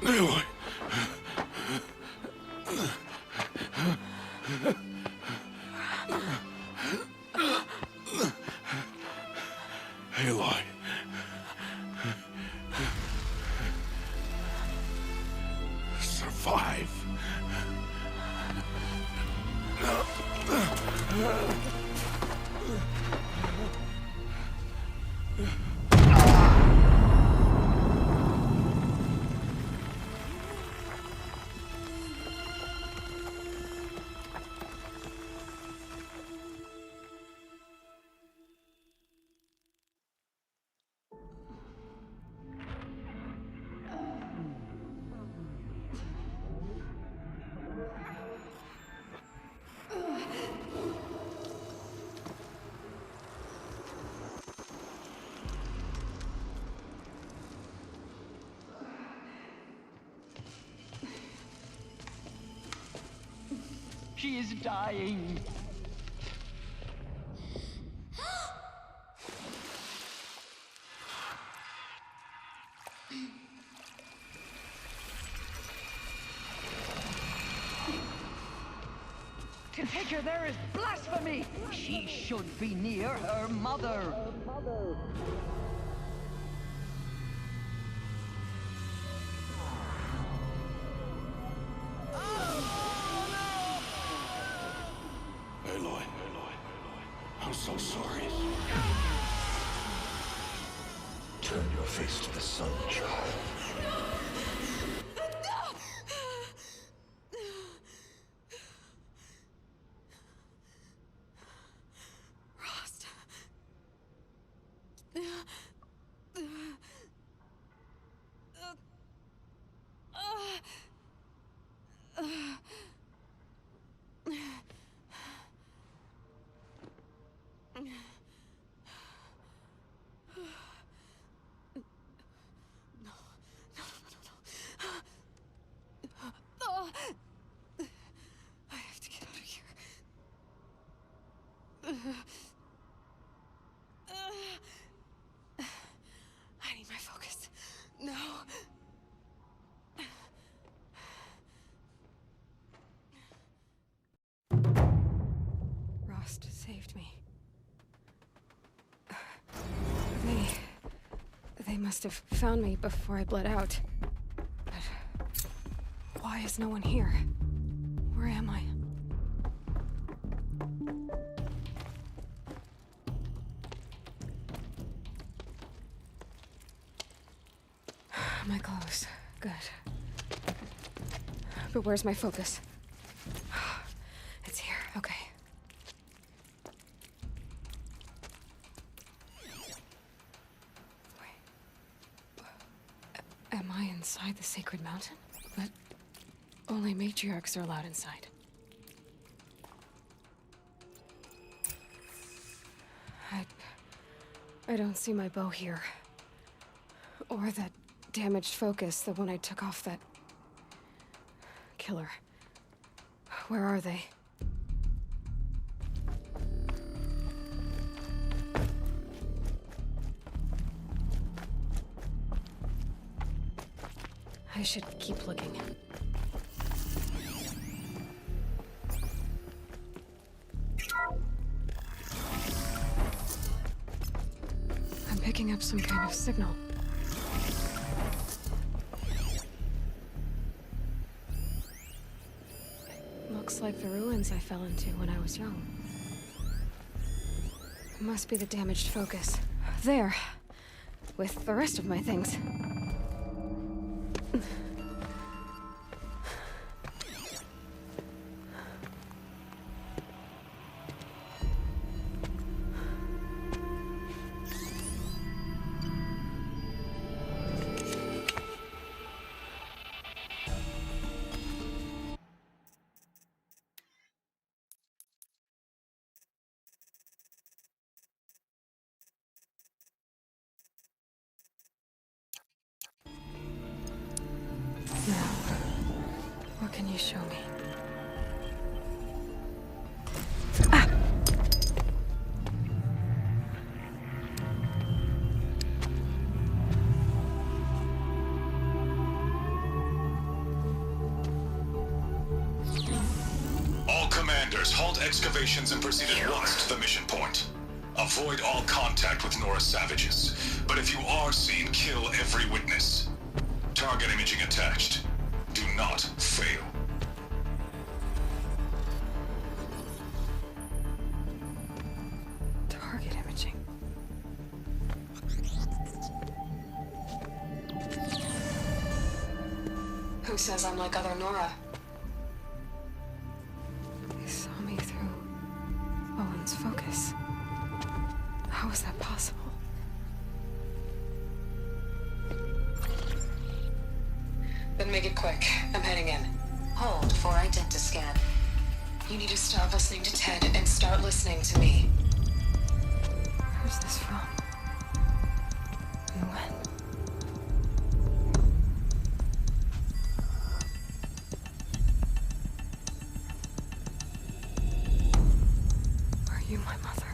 Aloy. Aloy. Survive. She is dying. To take her there is blasphemy. She should be near her mother. Aloy. I'm so sorry. Turn your face to the sun, child. I have to get out of here. I need my focus. No. Rost saved me. They must have found me before I bled out. But why is no one here? Where am I? My clothes. Good. But where's my focus? It's here. Okay. Am I inside the sacred mountain? But only matriarchs are allowed inside. I don't see my bow here. Or that damaged focus, the one I took off that killer. Where are they? I should keep looking. I'm picking up some kind of signal. Looks like the ruins I fell into when I was young. It must be the damaged focus. There. With the rest of my things. Now, what can you show me? Defenders, halt excavations and proceed at once to the mission point. Avoid all contact with Nora savages. But if you are seen, kill every witness. Target imaging attached. Do not fail. Target imaging. Who says I'm like other Nora? They saw me through Owen's focus. How is that possible? Then make it quick. I'm heading in. Hold for identiscan. You need to stop listening to Ted and start listening to me. Where's this from? And when? Are you my mother?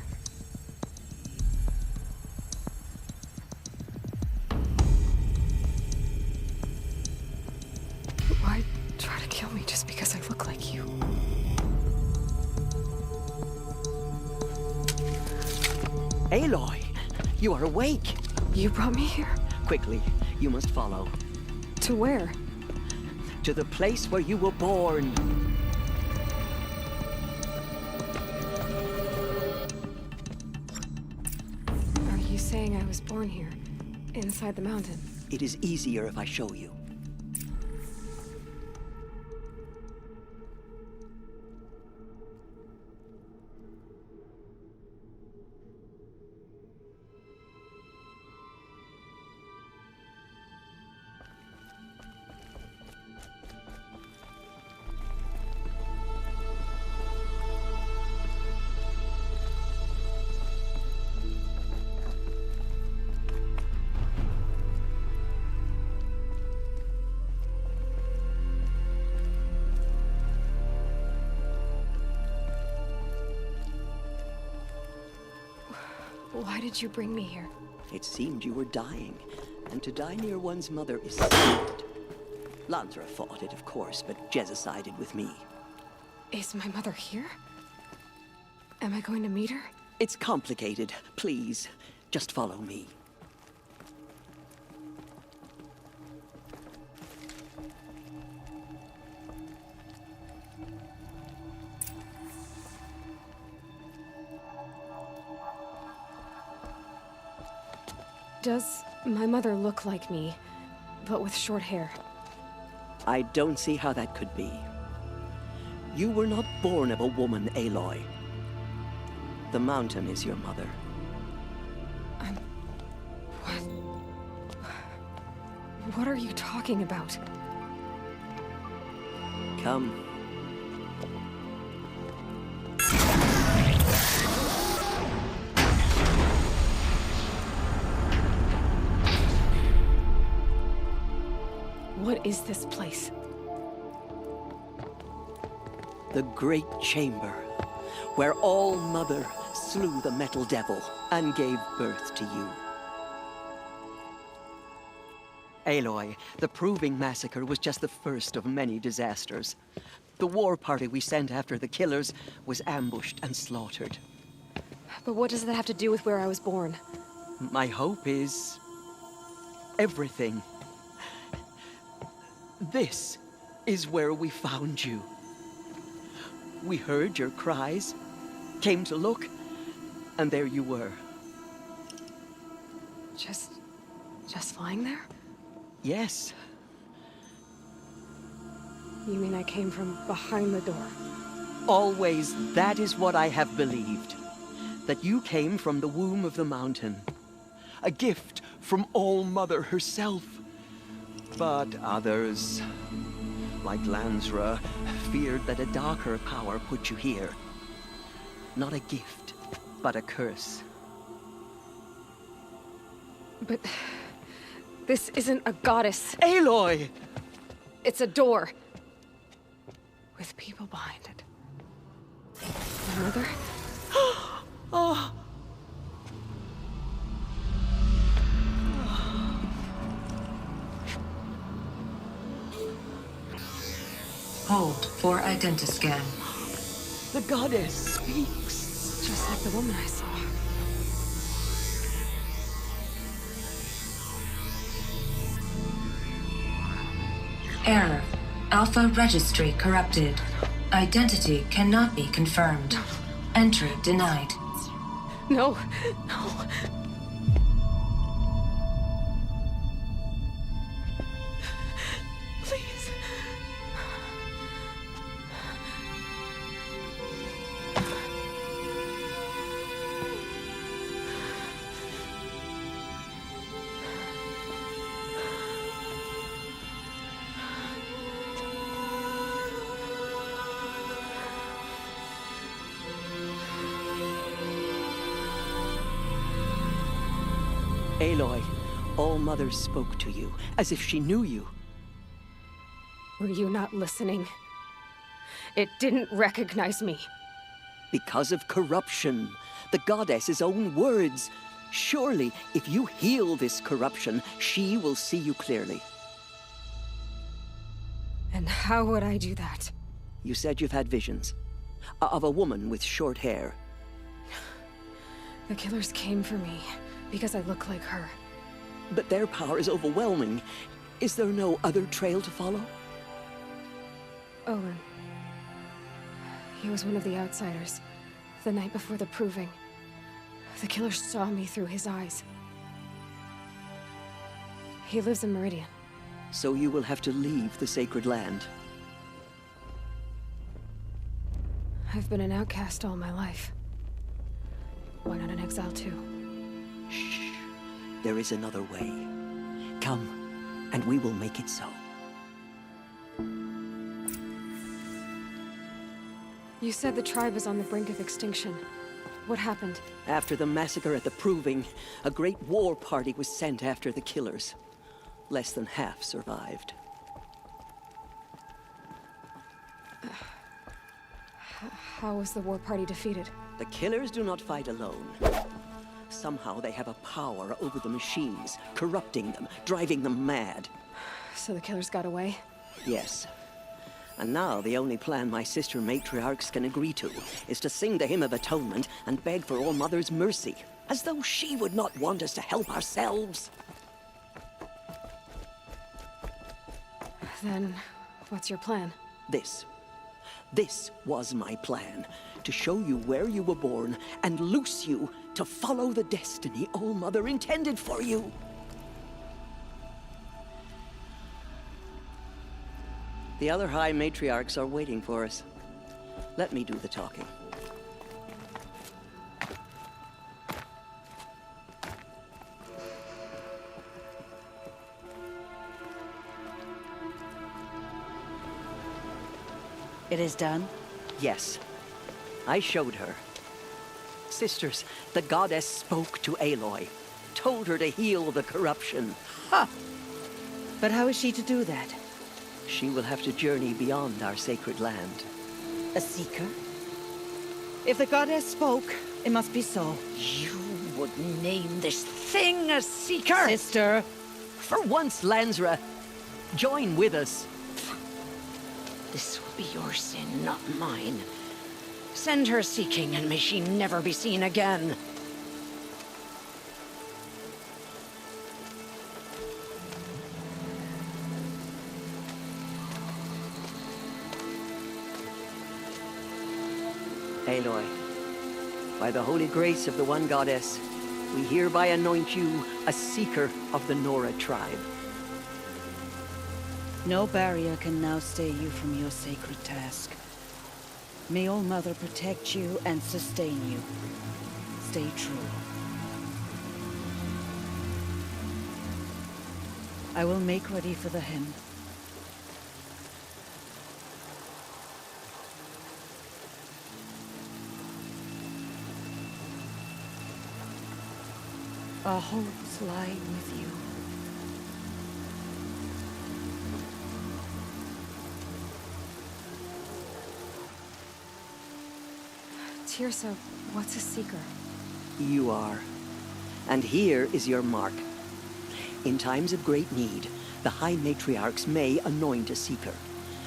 Why try to kill me just because I look like you? Aloy, you are awake. You brought me here? Quickly, you must follow. To where? To the place where you were born. Are you saying I was born here, inside the mountain? It is easier if I show you. Why did you bring me here? It seemed you were dying, and to die near one's mother is sacred. Lansra fought it, of course, but Jezza sided with me. Is my mother here? Am I going to meet her? It's complicated. Please, just follow me. Does my mother look like me, but with short hair? I don't see how that could be. You were not born of a woman, Aloy. The mountain is your mother. What are you talking about? Come. What is this place? The Great Chamber, where All Mother slew the Metal Devil and gave birth to you. Aloy, the Proving Massacre was just the first of many disasters. The war party we sent after the killers was ambushed and slaughtered. But what does that have to do with where I was born? My hope is everything. This is where we found you. We heard your cries, came to look, and there you were. Just lying there? Yes. You mean I came from behind the door? Always, that is what I have believed. That you came from the womb of the mountain. A gift from All Mother herself. But others, like Lansra, feared that a darker power put you here. Not a gift, but a curse. But this isn't a goddess. Aloy! It's a door. With people behind it. My mother? Oh! Hold for identiscan. The goddess speaks. Just like the woman I saw. Error. Alpha registry corrupted. Identity cannot be confirmed. Entry denied. No, no. Please. Aloy, All Mother spoke to you, as if she knew you. Were you not listening? It didn't recognize me. Because of corruption. The goddess's own words. Surely, if you heal this corruption, she will see you clearly. And how would I do that? You said you've had visions. Of a woman with short hair. The killers came for me because I look like her. But their power is overwhelming. Is there no other trail to follow? Owen. He was one of the outsiders. The night before the proving. The killers saw me through his eyes. He lives in Meridian. So you will have to leave the sacred land. I've been an outcast all my life. Why not an exile too? Shh. There is another way. Come, and we will make it so. You said the tribe was on the brink of extinction. What happened? After the massacre at the Proving, a great war party was sent after the killers. Less than half survived. How was the war party defeated? The killers do not fight alone. Somehow they have a power over the machines, corrupting them, driving them mad. So the killers got away? Yes. And now the only plan my sister matriarchs can agree to is to sing the Hymn of Atonement and beg for All Mother's mercy, as though she would not want us to help ourselves. Then, what's your plan? This was my plan, to show you where you were born and loose you to follow the destiny All Mother intended for you. The other High Matriarchs are waiting for us. Let me do the talking. It is done? Yes. I showed her. Sisters, the goddess spoke to Aloy, told her to heal the corruption. Ha! But how is she to do that? She will have to journey beyond our sacred land. A seeker? If the goddess spoke, it must be so. You would name this thing a seeker? Sister! For once, Lansra, join with us. This will be your sin, not mine. Send her seeking, and may she never be seen again. Aloy, by the holy grace of the One Goddess, we hereby anoint you a seeker of the Nora tribe. No barrier can now stay you from your sacred task. May All Mother protect you and sustain you. Stay true. I will make ready for the hymn. Our hopes lie with you. Tirsa, what's a seeker? You are. And here is your mark. In times of great need, the High Matriarchs may anoint a seeker.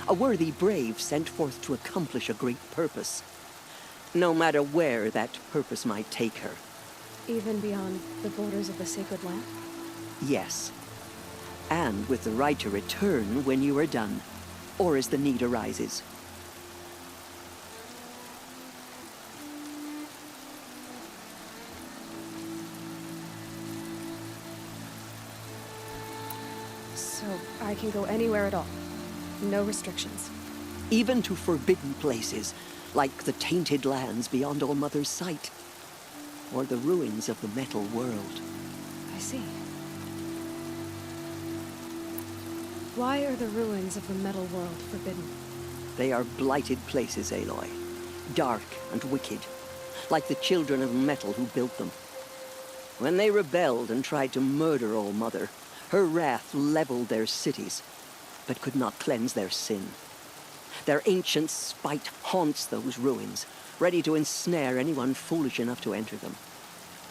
A worthy brave sent forth to accomplish a great purpose. no matter where that purpose might take her. Even beyond the borders of the sacred land? Yes. And with the right to return when you are done, or as the need arises. So I can go anywhere at all? No restrictions? Even to forbidden places, like the tainted lands beyond All Mother's sight, or the ruins of the metal world. I see. Why are the ruins of the metal world forbidden? They are blighted places, Aloy. Dark and wicked, like the children of metal who built them. When they rebelled and tried to murder All Mother, her wrath leveled their cities, but could not cleanse their sin. Their ancient spite haunts those ruins, ready to ensnare anyone foolish enough to enter them.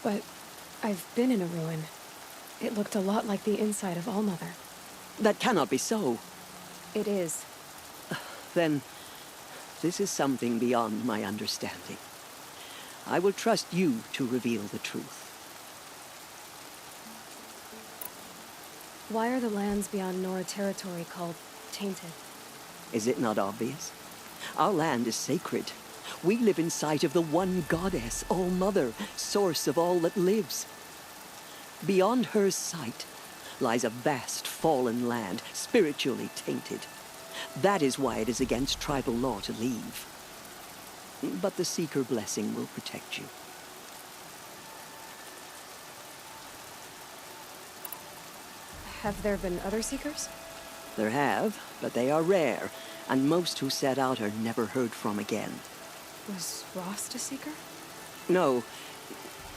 But I've been in a ruin. It looked a lot like the inside of All Mother. That cannot be so. It is. Then, this is something beyond my understanding. I will trust you to reveal the truth. Why are the lands beyond Nora territory called tainted? Is it not obvious? Our land is sacred. We live in sight of the one goddess, All Mother, source of all that lives. Beyond her sight lies a vast fallen land, spiritually tainted. That is why it is against tribal law to leave. But the Seeker blessing will protect you. Have there been other Seekers? There have, but they are rare, and most who set out are never heard from again. Was Rost a Seeker? No,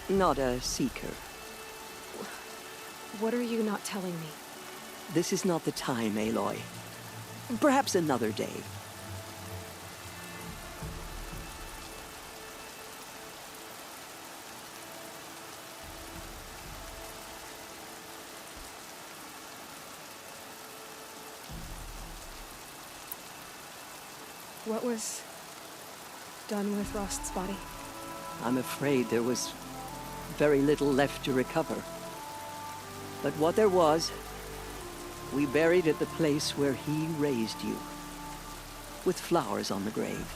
not a Seeker. What are you not telling me? This is not the time, Aloy. Perhaps another day. What was done with Rost's body? I'm afraid there was very little left to recover. But what there was, we buried at the place where he raised you, with flowers on the grave.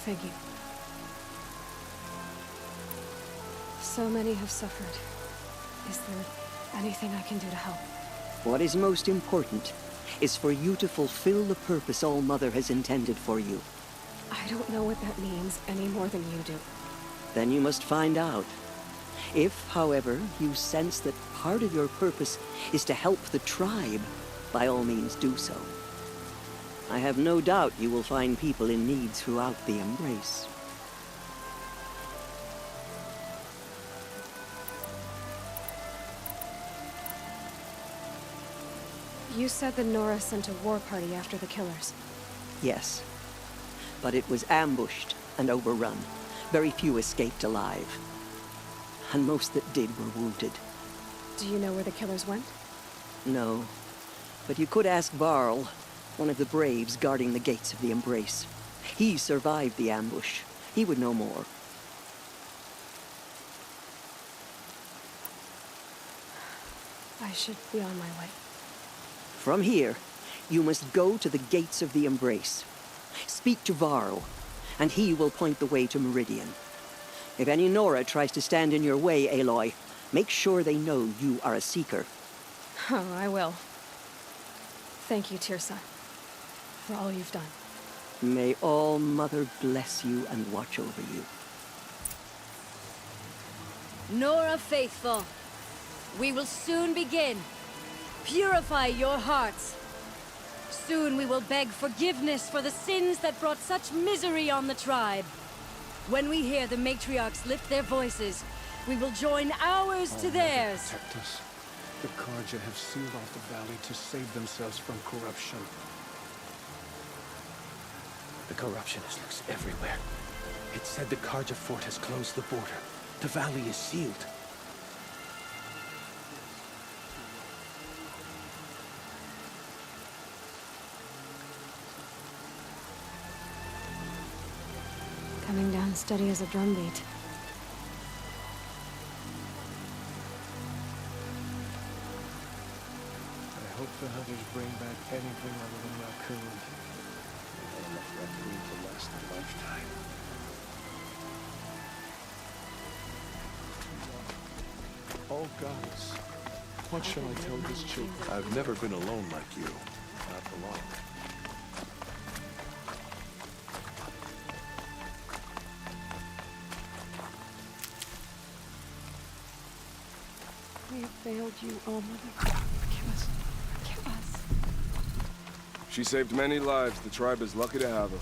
Thank you. So many have suffered. Is there anything I can do to help? What is most important is for you to fulfill the purpose All Mother has intended for you. I don't know what that means any more than you do. Then you must find out. If, however, you sense that part of your purpose is to help the tribe, by all means do so. I have no doubt you will find people in need throughout the Embrace. You said that Nora sent a war party after the killers. Yes, but it was ambushed and overrun. Very few escaped alive. And most that did were wounded. Do you know where the killers went? No, but you could ask Varl, one of the braves guarding the gates of the Embrace. He survived the ambush. He would know more. I should be on my way. From here, you must go to the gates of the Embrace. Speak to Varl, and he will point the way to Meridian. If any Nora tries to stand in your way, Aloy, make sure they know you are a Seeker. Oh, I will. Thank you, Tirsa, for all you've done. May All Mother bless you and watch over you. Nora faithful, we will soon begin. Purify your hearts. Soon we will beg forgiveness for the sins that brought such misery on the tribe. When we hear the matriarchs lift their voices, we will join ours to theirs. Protect us. The Karja have sealed off the valley to save themselves from corruption. The corruption lurks everywhere. It said the Karja fort has closed the border. The valley is sealed. Coming down. Steady as a drumbeat. I hope the hunters bring back anything other than raccoon. Enough raccoon to last a lifetime. Oh, gods. What shall I tell this chick? I've never been alone like you. Not for long. We have failed you, All Mother. Forgive us. Forgive us. She saved many lives. The tribe is lucky to have her.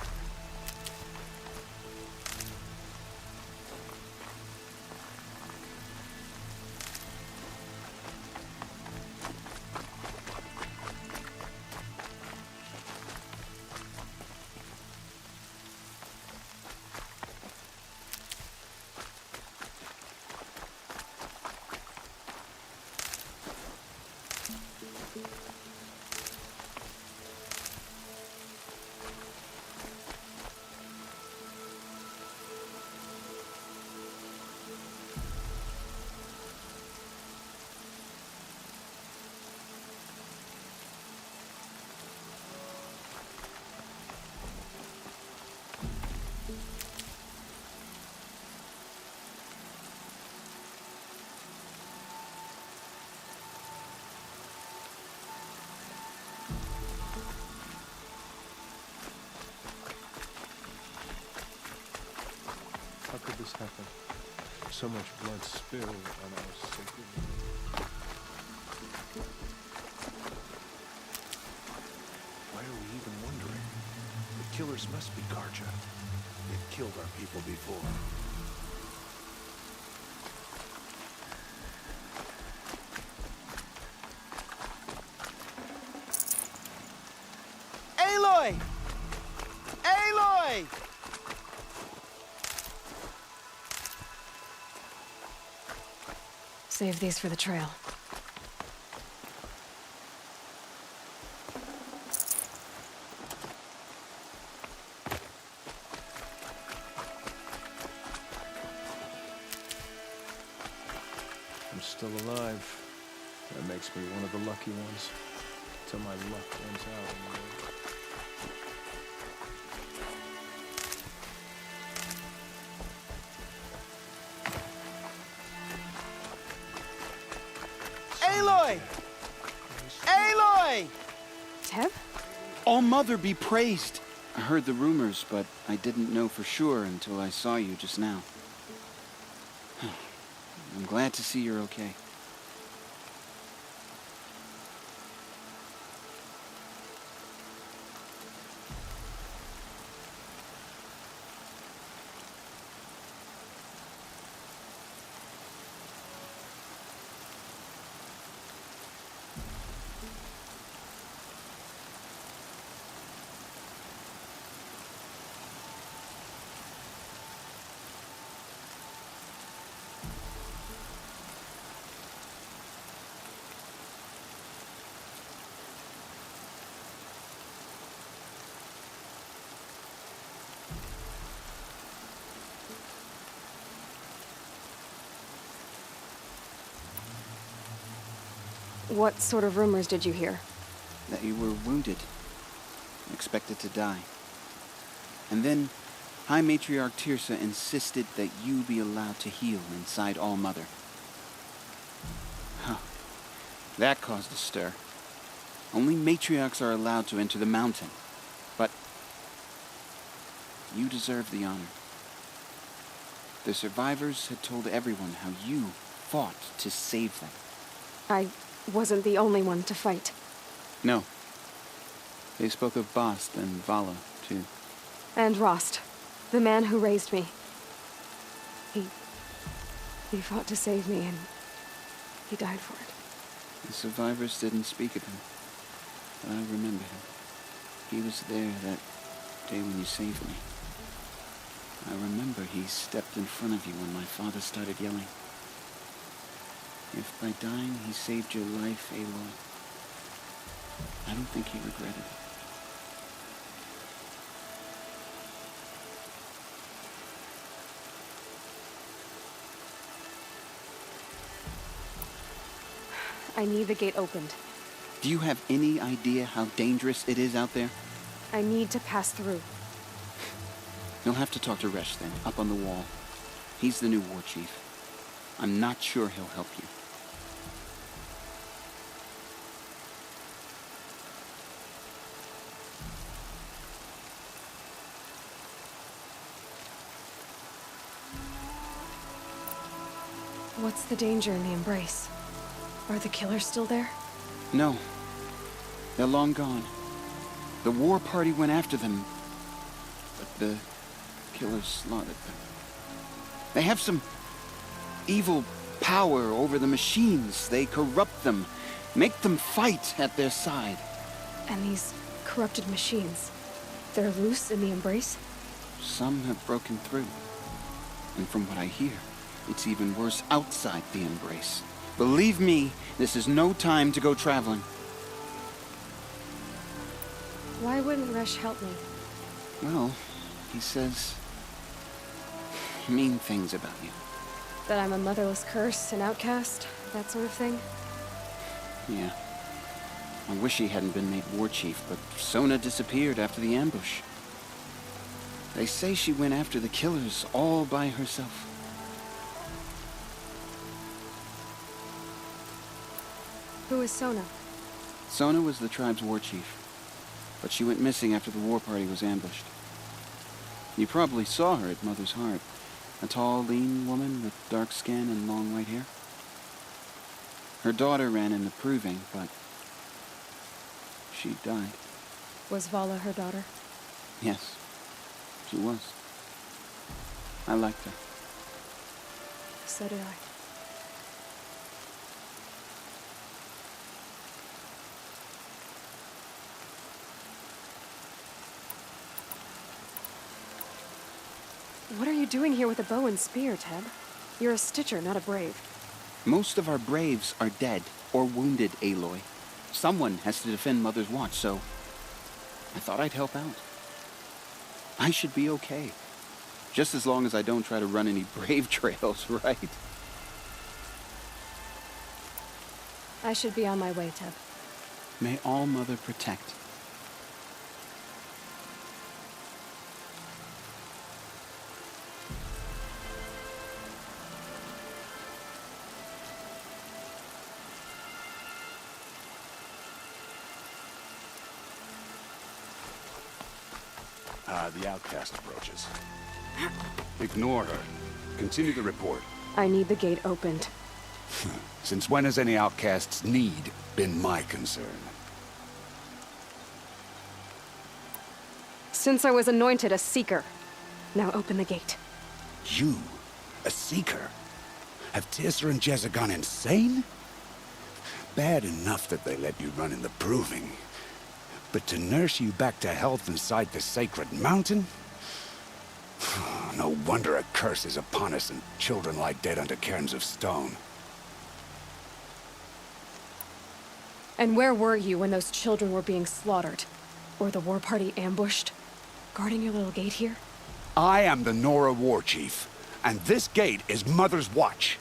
How could this happen? So much blood spilled on our sacred... Why are we even wondering? The killers must be Karja. They've killed our people before. Aloy! Aloy! Save these for the trail. I'm still alive. That makes me one of the lucky ones. Till my luck runs out. Aloy! Aloy! Teb? All Mother be praised! I heard the rumors, but I didn't know for sure until I saw you just now. I'm glad to see you're okay. What sort of rumors did you hear? That you were wounded, expected to die. And then High Matriarch Tirsa insisted that you be allowed to heal inside All Mother. Huh. That caused a stir. Only matriarchs are allowed to enter the mountain. But you deserve the honor. The survivors had told everyone how you fought to save them. I wasn't the only one to fight. No. They spoke of Bast and Vala, too. And Rost, the man who raised me. He fought to save me, and he died for it. The survivors didn't speak of him, but I remember him. He was there that day when you saved me. I remember he stepped in front of you when my father started yelling. If by dying he saved your life, Aloy, I don't think he regretted it. I need the gate opened. Do you have any idea how dangerous it is out there? I need to pass through. You'll have to talk to Resh then, up on the wall. He's the new war chief. I'm not sure he'll help you. What's the danger in the Embrace? Are the killers still there? No. They're long gone. The war party went after them, but the killers slaughtered them. They have some evil power over the machines. They corrupt them, make them fight at their side. And these corrupted machines, they're loose in the Embrace? Some have broken through. And from what I hear, it's even worse outside the Embrace. Believe me, this is no time to go traveling. Why wouldn't Resh help me? Well, he says mean things about you. That I'm a motherless curse, an outcast, that sort of thing? Yeah. I wish he hadn't been made war chief, but Sona disappeared after the ambush. They say she went after the killers all by herself. Who is Sona? Sona was the tribe's war chief, but she went missing after the war party was ambushed. You probably saw her at Mother's Heart. A tall, lean woman with dark skin and long white hair. Her daughter ran in the proving, but she died. Was Vala her daughter? Yes, she was. I liked her. So did I. What are you doing here with a bow and spear, Teb? You're a Stitcher, not a Brave. Most of our Braves are dead or wounded, Aloy. Someone has to defend Mother's Watch, so I thought I'd help out. I should be okay. Just as long as I don't try to run any Brave trails, right? I should be on my way, Teb. May All Mother protect. The outcast approaches. Ignore her. Continue the report. I need the gate opened. Since when has any outcast's need been my concern? Since I was anointed a Seeker. Now open the gate. You? A Seeker? Have Teersa and Jezza gone insane? Bad enough that they let you run in the Proving. But to nurse you back to health inside the sacred mountain? No wonder a curse is upon us and children lie dead under cairns of stone. And where were you when those children were being slaughtered? Or the war party ambushed? Guarding your little gate here? I am the Nora War Chief, and this gate is Mother's Watch.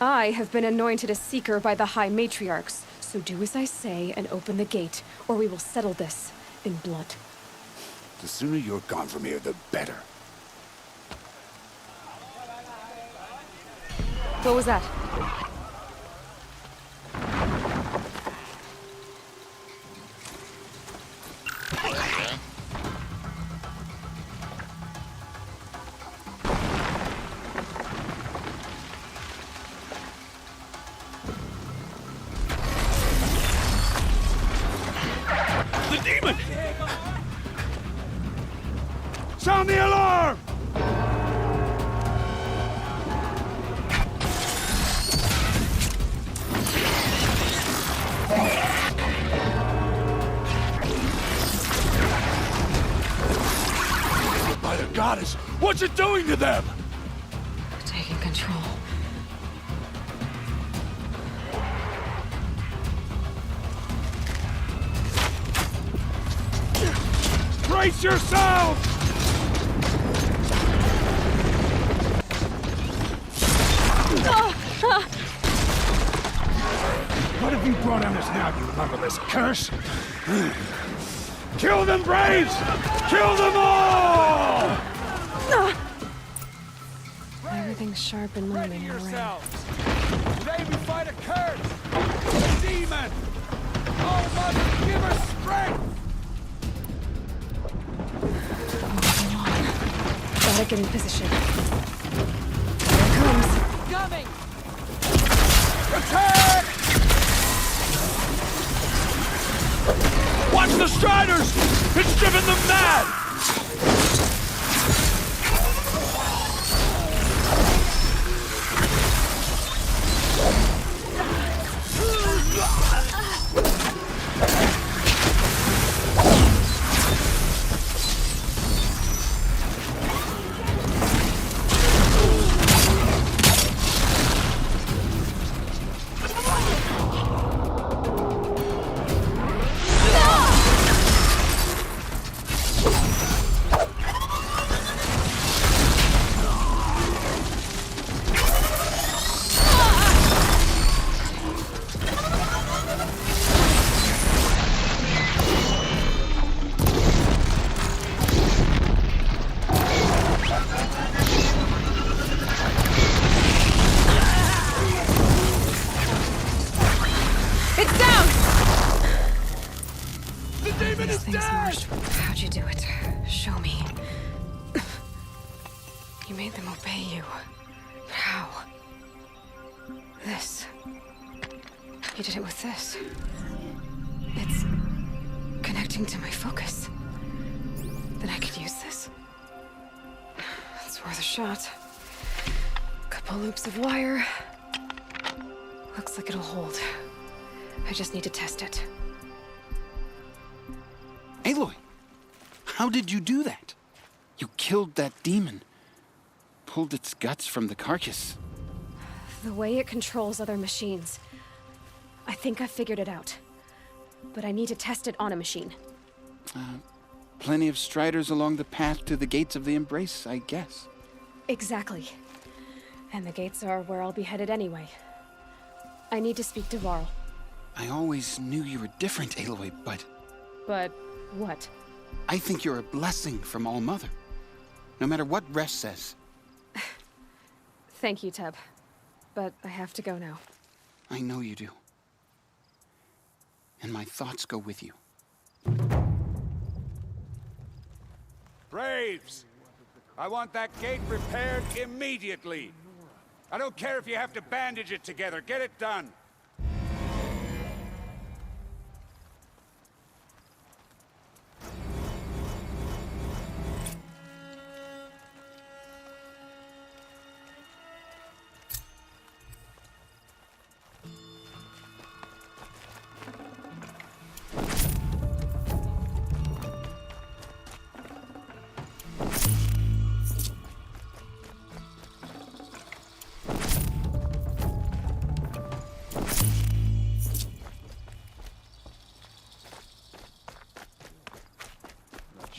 I have been anointed a Seeker by the High Matriarchs. So do as I say and open the gate, or we will settle this in blood. The sooner you're gone from here, the better. What was that? Sound the alarm! By the goddess, what's it doing to them? Taking control. Brace yourselves! What have you brought on us now, you motherless curse? Kill them, Braves! Kill them all! Everything's sharp and looming in the rain. Today we fight a curse! A demon! Oh, Mother, give her strength! Gotta get in position. Here it comes. Coming! Attack! Watch the Striders! It's driven them mad! How'd you do it? Show me. You made them obey you. But how? This. You did it with this. It's connecting to my focus. Then I could use this. It's worth a shot. Couple loops of wire. Looks like it'll hold. I just need to test it. Aloy, how did you do that? You killed that demon. Pulled its guts from the carcass. The way it controls other machines. I think I figured it out. But I need to test it on a machine. Plenty of Striders along the path to the gates of the Embrace, I guess. Exactly. And the gates are where I'll be headed anyway. I need to speak to Varl. I always knew you were different, Aloy, but... But what? I think you're a blessing from All-Mother. No matter what Resh says. Thank you, Teb. But I have to go now. I know you do. And my thoughts go with you. Braves! I want that gate repaired immediately. I don't care if you have to bandage it together. Get it done.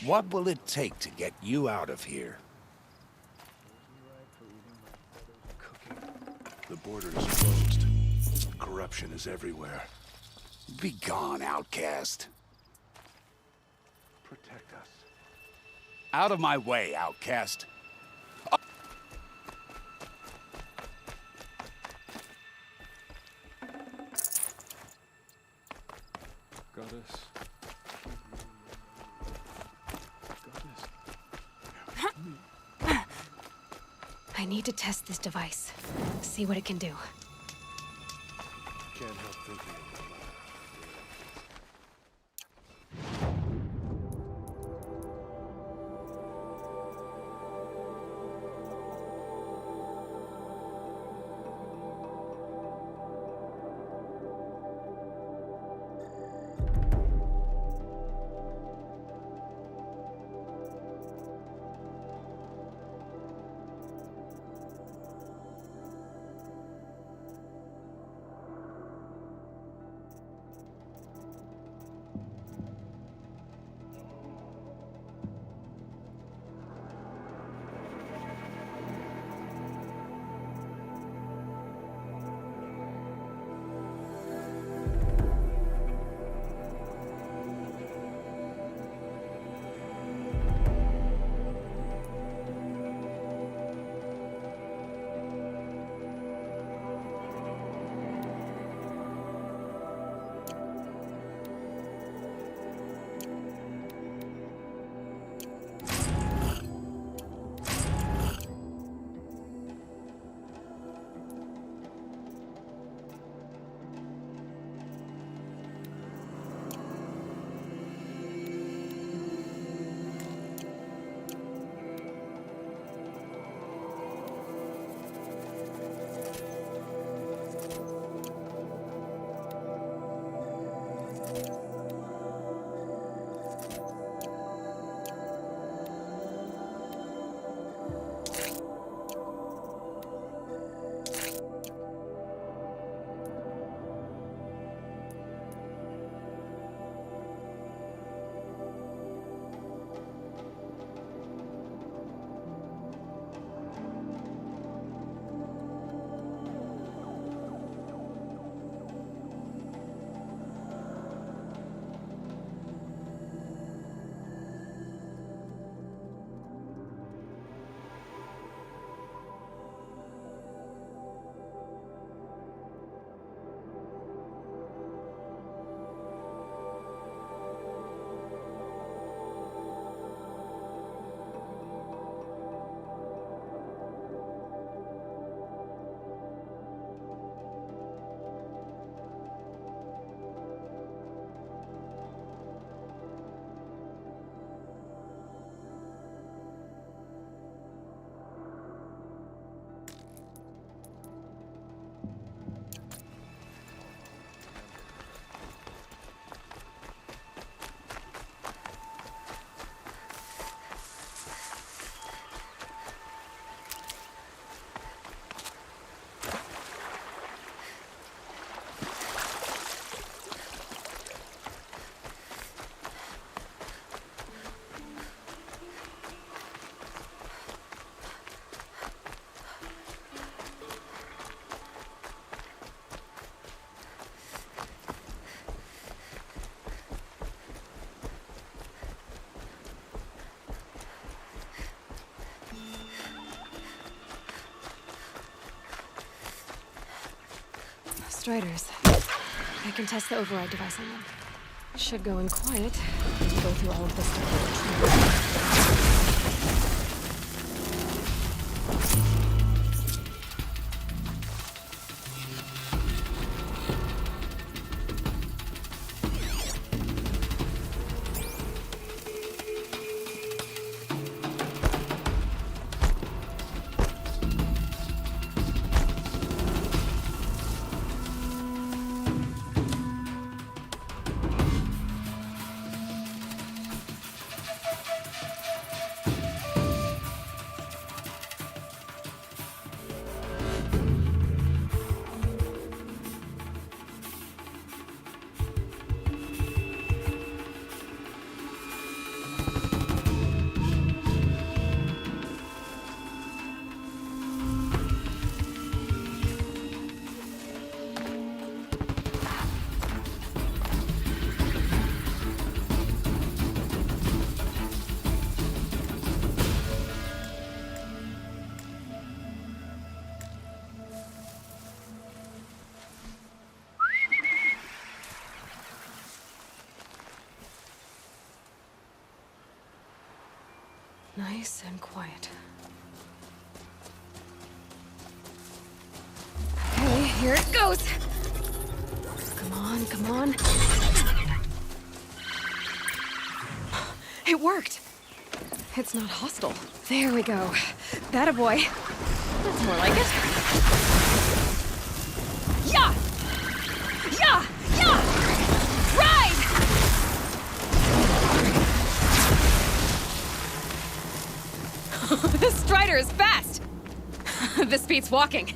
What will it take to get you out of here? The border is closed. Corruption is everywhere. Be gone, outcast. Protect us. Out of my way, outcast. Goddess. I need to test this device. See what it can do. Can't help thinking of the mother. Striders. I can test the override device on them. Should go in quiet. Go through all of this stuff. Nice and quiet. Okay, here it goes! Come on, come on. It worked! It's not hostile. There we go. That boy. That's more like it. Yeah! Yeah! Yeah! Ride! This Strider is fast! This beats walking.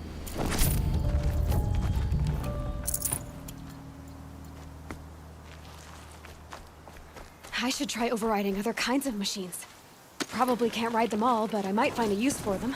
I should try overriding other kinds of machines. Probably can't ride them all, but I might find a use for them.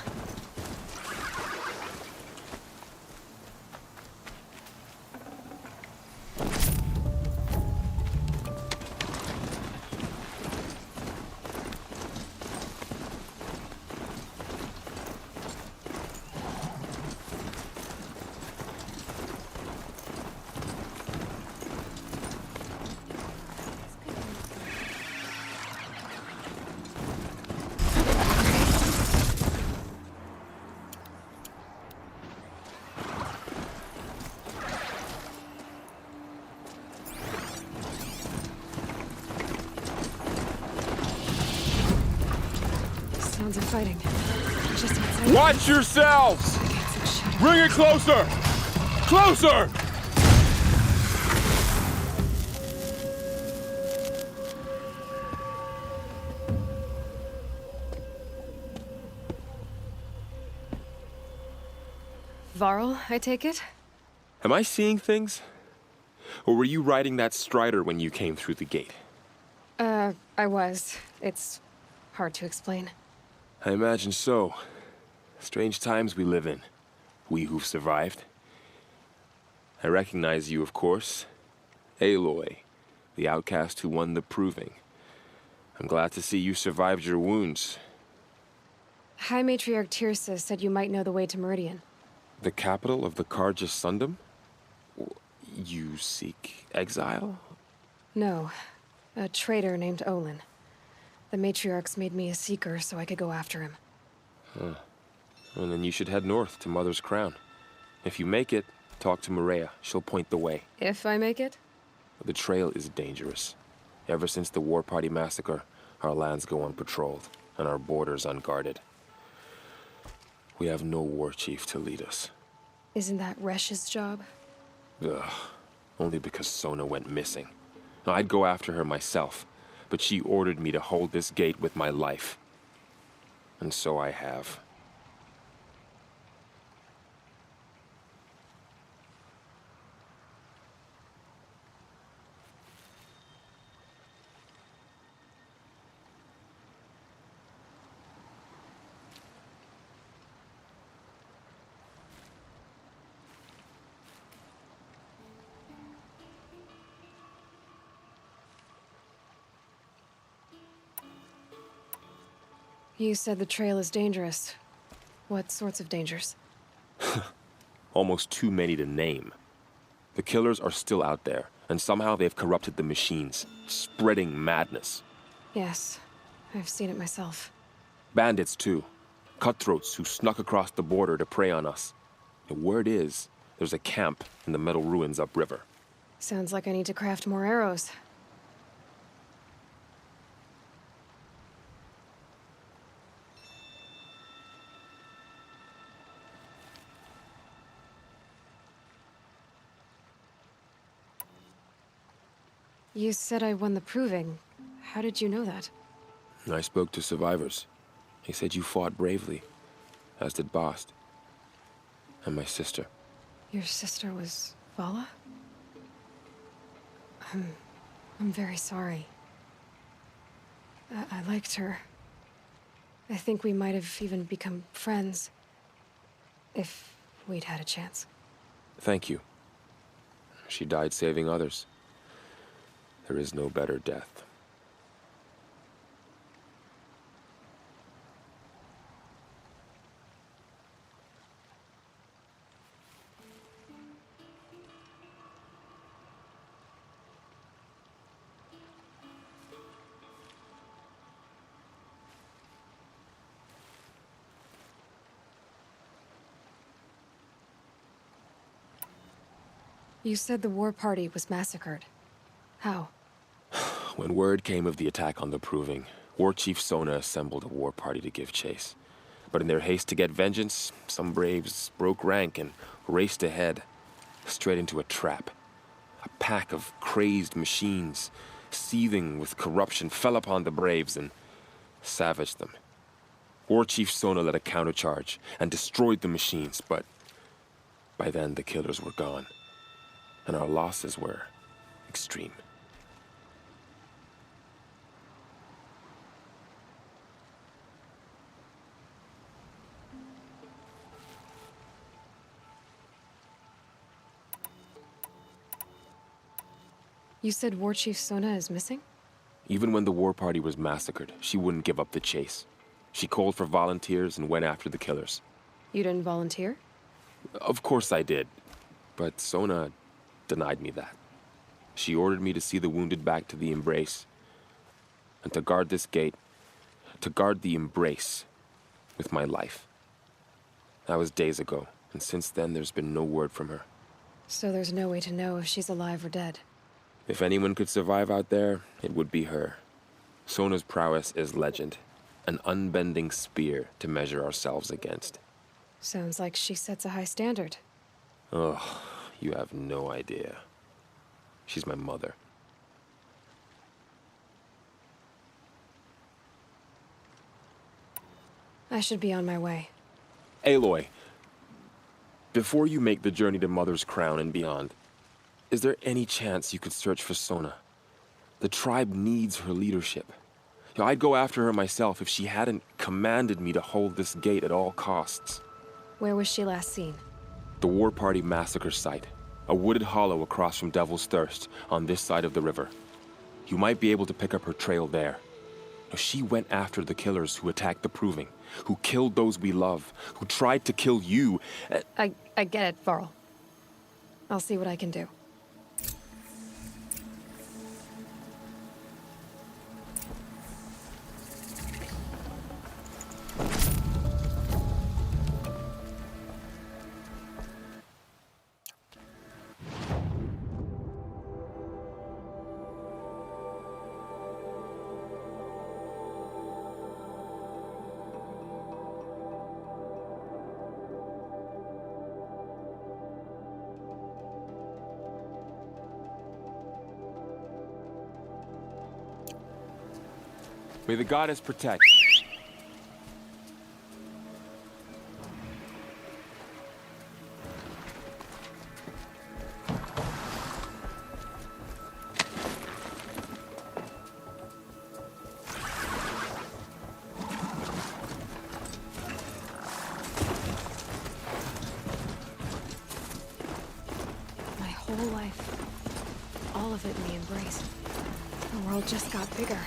Sounds of fighting. Just outside. Watch yourselves! Bring it closer! Closer! Varl, I take it? Am I seeing things? Or were you riding that Strider when you came through the gate? I was. It's hard to explain. I imagine so. Strange times we live in. We who've survived. I recognize you, of course. Aloy, the outcast who won the proving. I'm glad to see you survived your wounds. High Matriarch Tirsa said you might know the way to Meridian. The capital of the Carja Sundom? You seek exile? No. A traitor named Olin. The Matriarchs made me a seeker so I could go after him. Huh. Well, then you should head north to Mother's Crown. If you make it, talk to Maria. She'll point the way. If I make it? The trail is dangerous. Ever since the War Party massacre, our lands go unpatrolled, and our borders unguarded. We have no war chief to lead us. Isn't that Resh's job? Ugh. Only because Sona went missing. I'd go after her myself, but she ordered me to hold this gate with my life. And so I have. You said the trail is dangerous. What sorts of dangers? Almost too many to name. The killers are still out there, and somehow they've corrupted the machines, spreading madness. Yes, I've seen it myself. Bandits, too. Cutthroats who snuck across the border to prey on us. The word is, there's a camp in the metal ruins upriver. Sounds like I need to craft more arrows. You said I won the proving. How did you know that? I spoke to survivors. They said you fought bravely, as did Bast. And my sister. Your sister was Vala? I'm very sorry. I liked her. I think we might have even become friends. If we'd had a chance. Thank you. She died saving others. There is no better death. You said the war party was massacred. How? When word came of the attack on the Proving, War Chief Sona assembled a war party to give chase. But in their haste to get vengeance, some braves broke rank and raced ahead, straight into a trap. A pack of crazed machines, seething with corruption, fell upon the braves and savaged them. War Chief Sona led a countercharge and destroyed the machines, but by then the killers were gone, and our losses were extreme. You said War Chief Sona is missing? Even when the war party was massacred, she wouldn't give up the chase. She called for volunteers and went after the killers. You didn't volunteer? Of course I did, but Sona denied me that. She ordered me to see the wounded back to the Embrace, and to guard this gate, to guard the Embrace with my life. That was days ago, and since then there's been no word from her. So there's no way to know if she's alive or dead. If anyone could survive out there, it would be her. Sona's prowess is legend, an unbending spear to measure ourselves against. Sounds like she sets a high standard. Oh, you have no idea. She's my mother. I should be on my way. Aloy, before you make the journey to Mother's Crown and beyond, is there any chance you could search for Sona? The tribe needs her leadership. I'd go after her myself if she hadn't commanded me to hold this gate at all costs. Where was she last seen? The War Party massacre site. A wooded hollow across from Devil's Thirst, on this side of the river. You might be able to pick up her trail there. She went after the killers who attacked the Proving, who killed those we love, who tried to kill you. I get it, Varl. I'll see what I can do. May the goddess protect. My whole life, all of it in the Embrace. The world just got bigger.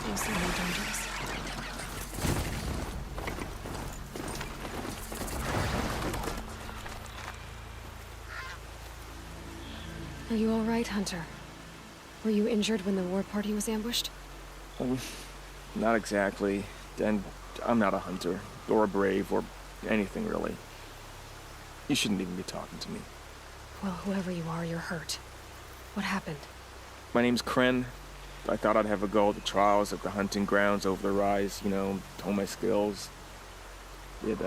Mostly more dangerous. you all right, Hunter? Were you injured when the war party was ambushed? Not exactly. And I'm not a hunter, or a brave, or anything really. You shouldn't even be talking to me. Well, whoever you are, you're hurt. What happened? My name's Kren. I thought I'd have a go at the trials at the hunting grounds over the rise, you know, hone my skills. It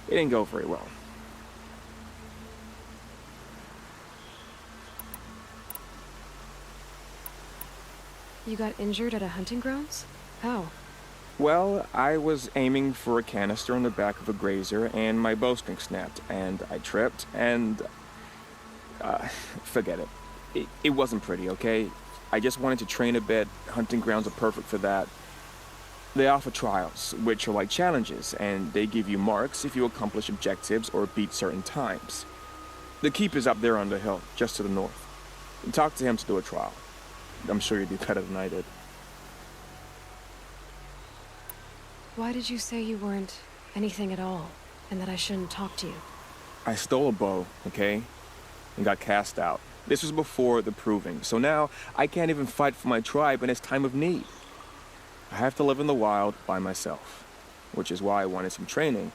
didn't go very well. You got injured at a hunting grounds? How? Well, I was aiming for a canister on the back of a grazer, and my bowstring snapped, and I tripped, and... forget it. It wasn't pretty, okay? I just wanted to train a bit. Hunting grounds are perfect for that. They offer trials, which are like challenges, and they give you marks if you accomplish objectives or beat certain times. The keeper's up there on the hill, just to the north. Talk to him to do a trial. I'm sure you'd do better than I did. Why did you say you weren't anything at all, and that I shouldn't talk to you? I stole a bow, okay? And got cast out. This was before the proving, so now I can't even fight for my tribe in its time of need. I have to live in the wild by myself, which is why I wanted some training.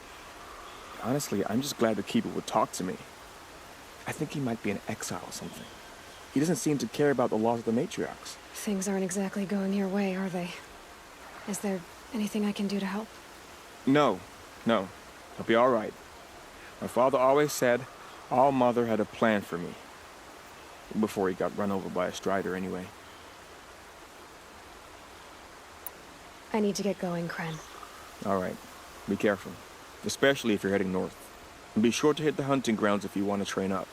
Honestly, I'm just glad the keeper would talk to me. I think he might be in exile or something. He doesn't seem to care about the laws of the matriarchs. Things aren't exactly going your way, are they? Is there anything I can do to help? No. I'll be all right. My father always said All Mother had a plan for me. Before he got run over by a strider, anyway. I need to get going, Kren. All right. Be careful. Especially if you're heading north. And be sure to hit the hunting grounds if you want to train up.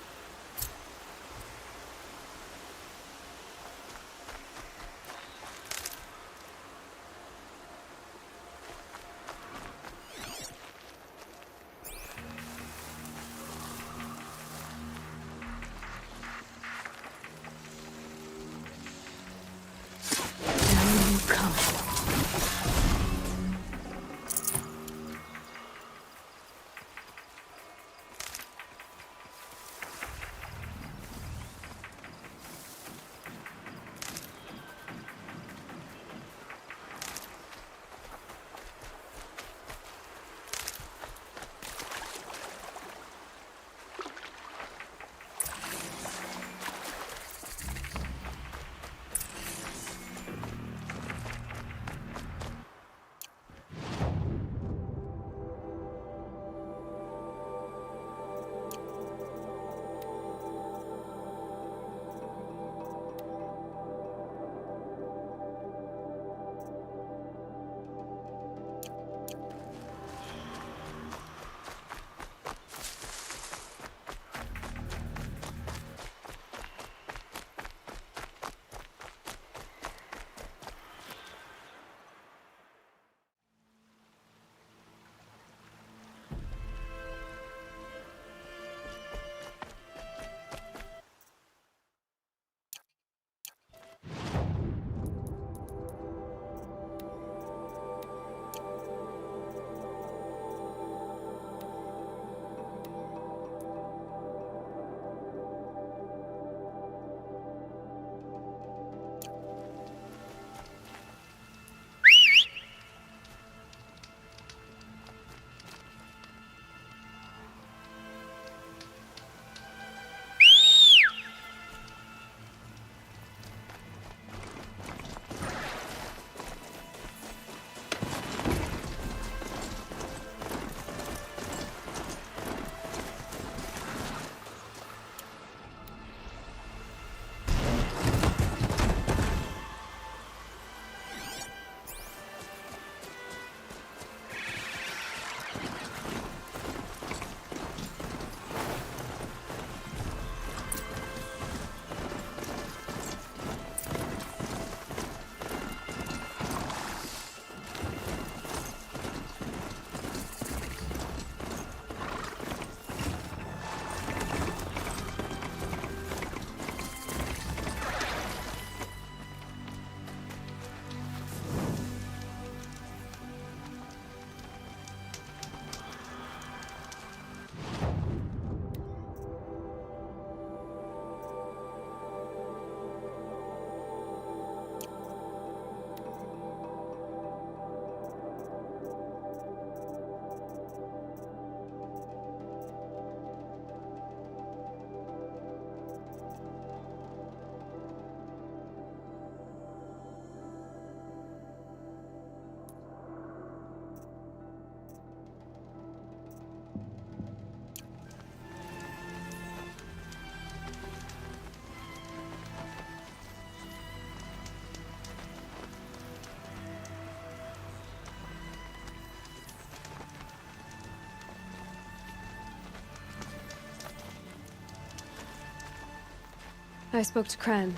I spoke to Kren.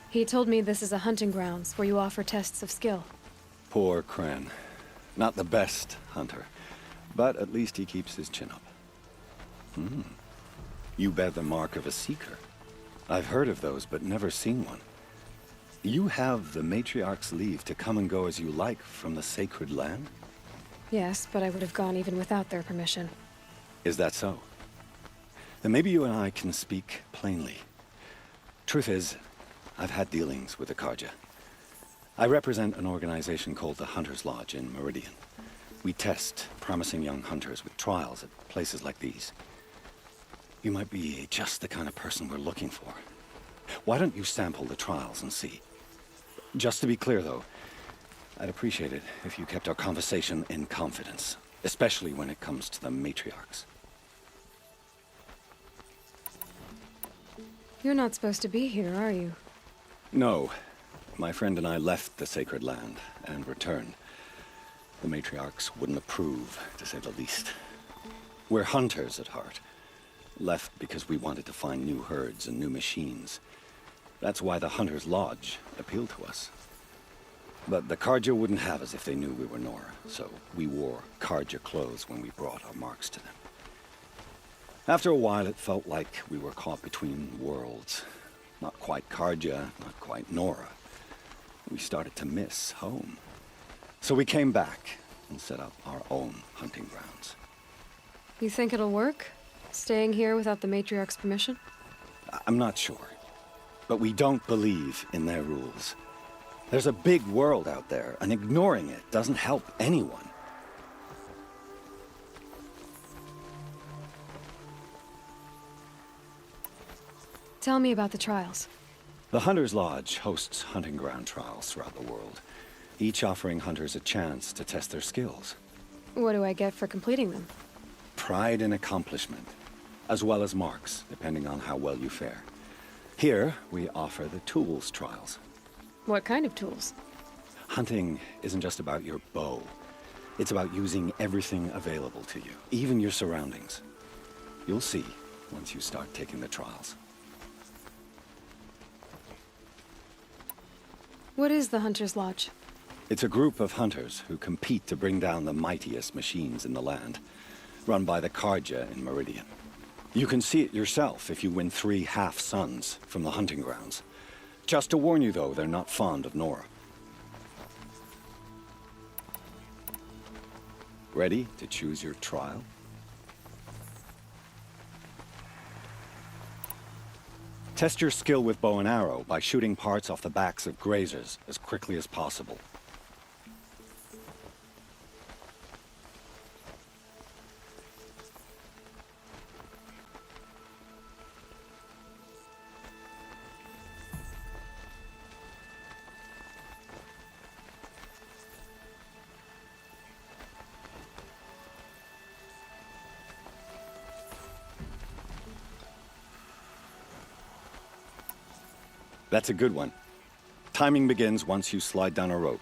He told me this is a hunting grounds where you offer tests of skill. Poor Kren. Not the best hunter, but at least he keeps his chin up. You bear the mark of a seeker. I've heard of those, but never seen one. You have the Matriarch's leave to come and go as you like from the sacred land? Yes, but I would have gone even without their permission. Is that so? Then maybe you and I can speak plainly. Truth is, I've had dealings with the Karja. I represent an organization called the Hunter's Lodge in Meridian. We test promising young hunters with trials at places like these. You might be just the kind of person we're looking for. Why don't you sample the trials and see? Just to be clear, though, I'd appreciate it if you kept our conversation in confidence, especially when it comes to the matriarchs. You're not supposed to be here, are you? No. My friend and I left the sacred land and returned. The matriarchs wouldn't approve, to say the least. We're hunters at heart. Left because we wanted to find new herds and new machines. That's why the Hunter's Lodge appealed to us. But the Karja wouldn't have us if they knew we were Nora, so we wore Karja clothes when we brought our marks to them. After a while, it felt like we were caught between worlds. Not quite Karja, not quite Nora. We started to miss home. So we came back and set up our own hunting grounds. You think it'll work? Staying here without the Matriarch's permission? I'm not sure. But we don't believe in their rules. There's a big world out there, and ignoring it doesn't help anyone. Tell me about the trials. The Hunter's Lodge hosts hunting ground trials throughout the world, each offering hunters a chance to test their skills. What do I get for completing them? Pride in accomplishment, as well as marks, depending on how well you fare. Here, we offer the tools trials. What kind of tools? Hunting isn't just about your bow. It's about using everything available to you, even your surroundings. You'll see once you start taking the trials. What is the Hunter's Lodge? It's a group of hunters who compete to bring down the mightiest machines in the land, run by the Karja in Meridian. You can see it yourself if you win 3 half-suns from the hunting grounds. Just to warn you, though, they're not fond of Nora. Ready to choose your trial? Test your skill with bow and arrow by shooting parts off the backs of grazers as quickly as possible. That's a good one. Timing begins once you slide down a rope.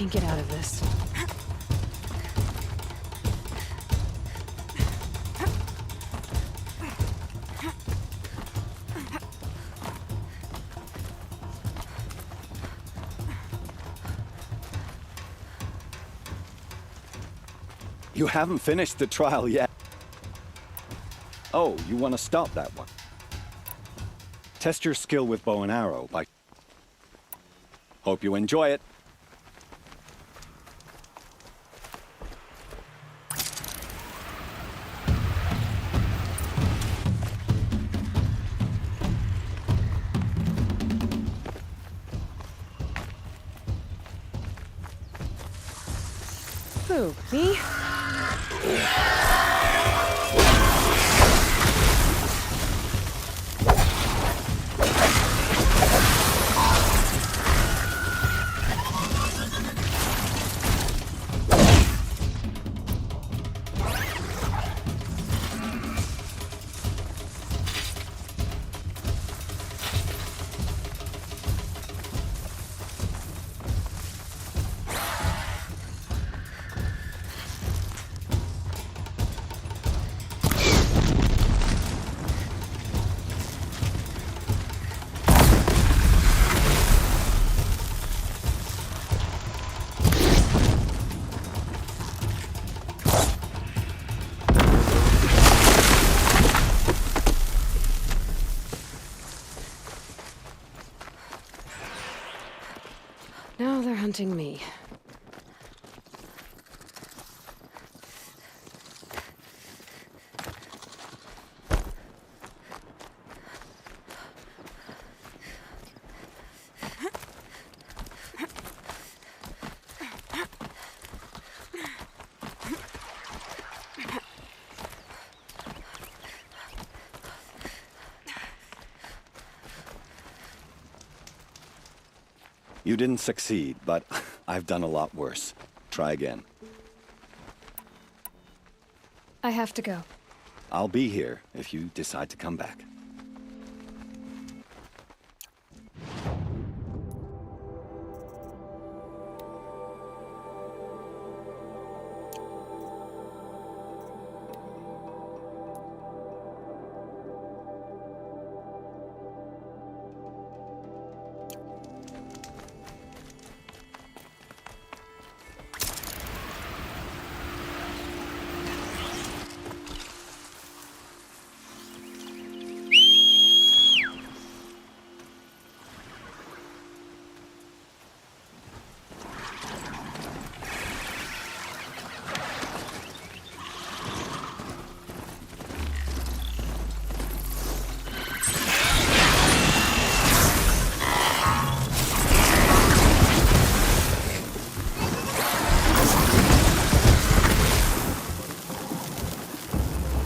can't get out of this. You haven't finished the trial yet. Oh, you want to stop that one? Test your skill with bow and arrow by... Hope you enjoy it. Who, me? Now they're hunting me. You didn't succeed, but I've done a lot worse. Try again. I have to go. I'll be here if you decide to come back.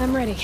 I'm ready.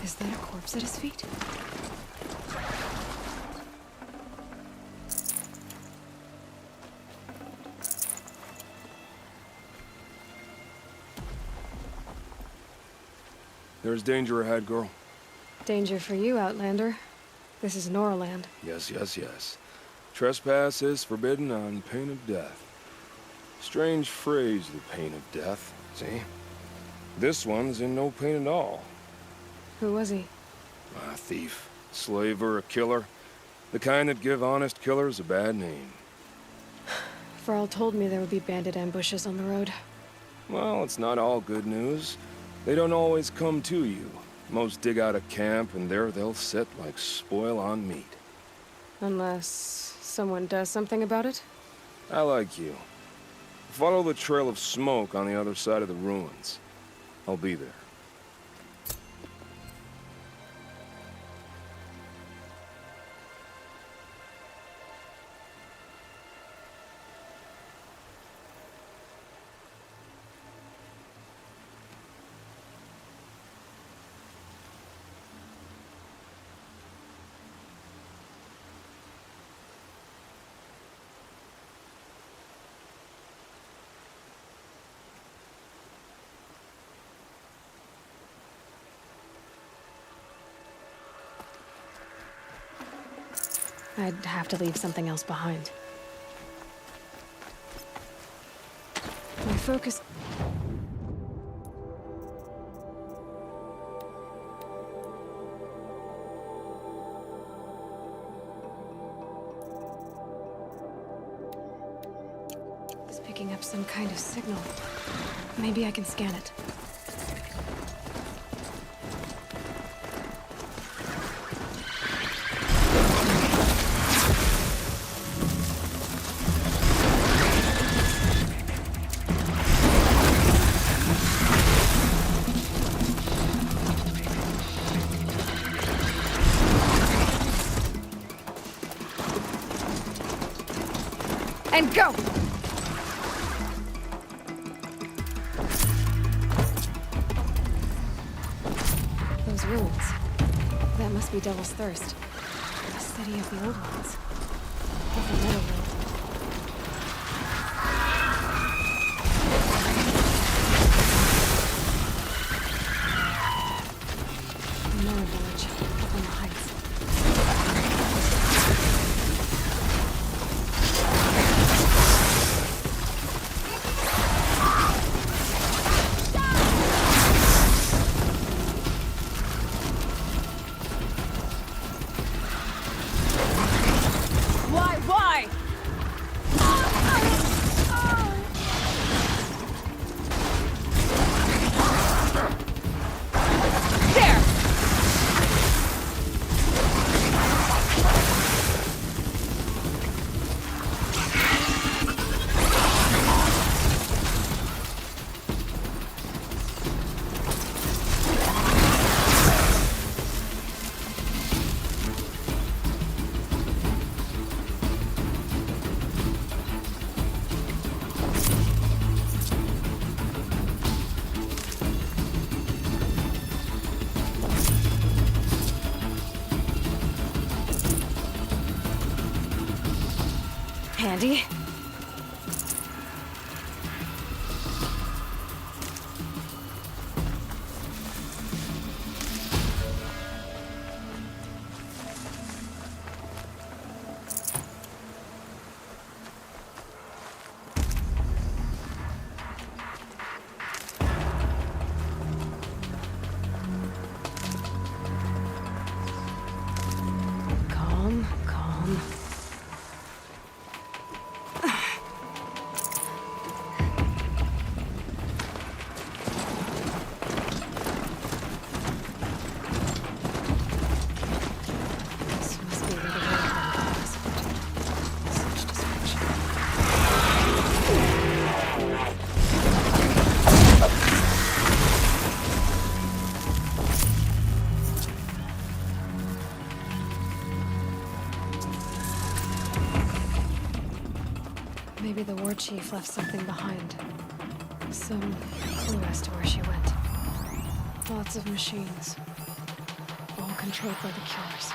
Is that a corpse at his feet? There's danger ahead, girl. Danger for you, Outlander. This is Norland. Yes, yes, yes. Trespass is forbidden on pain of death. Strange phrase, the pain of death, see? This one's in no pain at all. Who was he? A thief, slaver, a killer. The kind that give honest killers a bad name. Varl told me there would be bandit ambushes on the road. Well, it's not all good news. They don't always come to you. Most dig out a camp, and there they'll sit like spoil on meat. Unless someone does something about it? I like you. Follow the trail of smoke on the other side of the ruins. I'll be there. I'd have to leave something else behind. My focus... is picking up some kind of signal. Maybe I can scan it. And go! Those ruins. That must be Devil's Thirst. The city of the old ones. Of the Netherworld. Another village up on the heights. Handy. Calm, calm. Maybe the war chief left something behind. Some clue as to where she went. Lots of machines. All controlled by the killers.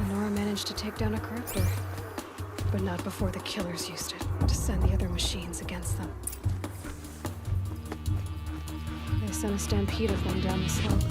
Lenora managed to take down a corruptor. But not before the killers used it to send the other machines against them. They sent a stampede of them down the slope.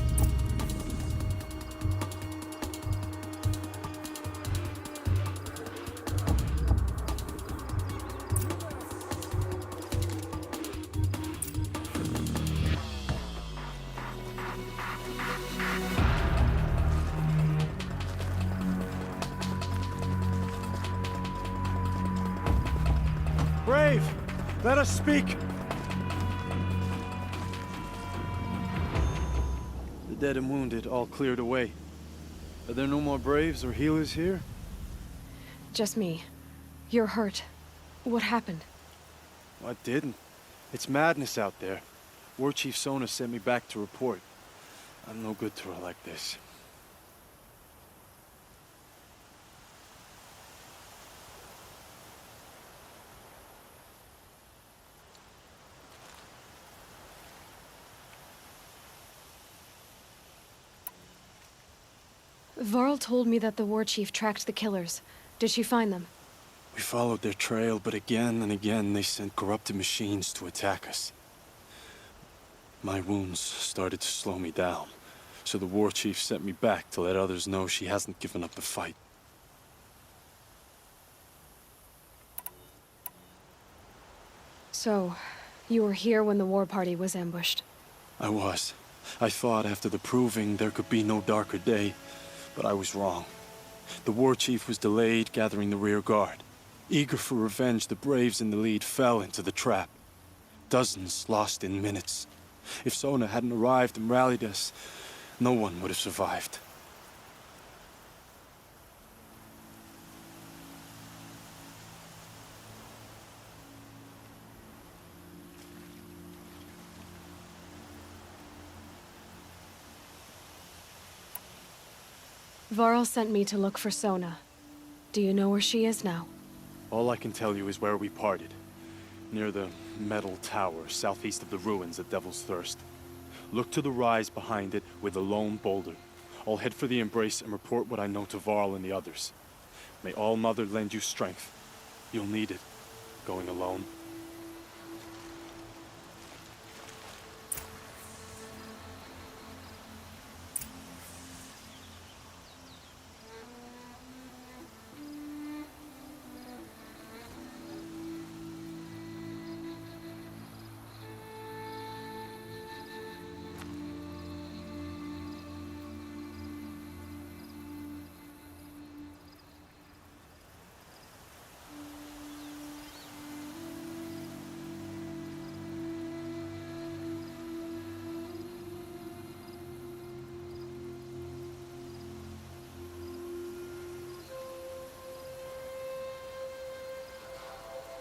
Brave! Let us speak! The dead and wounded all cleared away. Are there no more Braves or healers here? Just me. You're hurt. What happened? I didn't. It's madness out there. War Chief Sona sent me back to report. I'm no good to her like this. Varl told me that the war chief tracked the killers. Did she find them? We followed their trail, but again and again they sent corrupted machines to attack us. My wounds started to slow me down, so the war chief sent me back to let others know she hasn't given up the fight. So, you were here when the war party was ambushed? I was. I thought after the proving there could be no darker day, but I was wrong. The war chief was delayed gathering the rear guard. Eager for revenge, the braves in the lead fell into the trap. Dozens lost in minutes. If Sona hadn't arrived and rallied us, no one would have survived. Varl sent me to look for Sona. Do you know where she is now? All I can tell you is where we parted. Near the metal tower, southeast of the ruins at Devil's Thirst. Look to the rise behind it with a lone boulder. I'll head for the embrace and report what I know to Varl and the others. May All Mother lend you strength. You'll need it, going alone.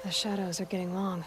The shadows are getting long.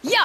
Yeah!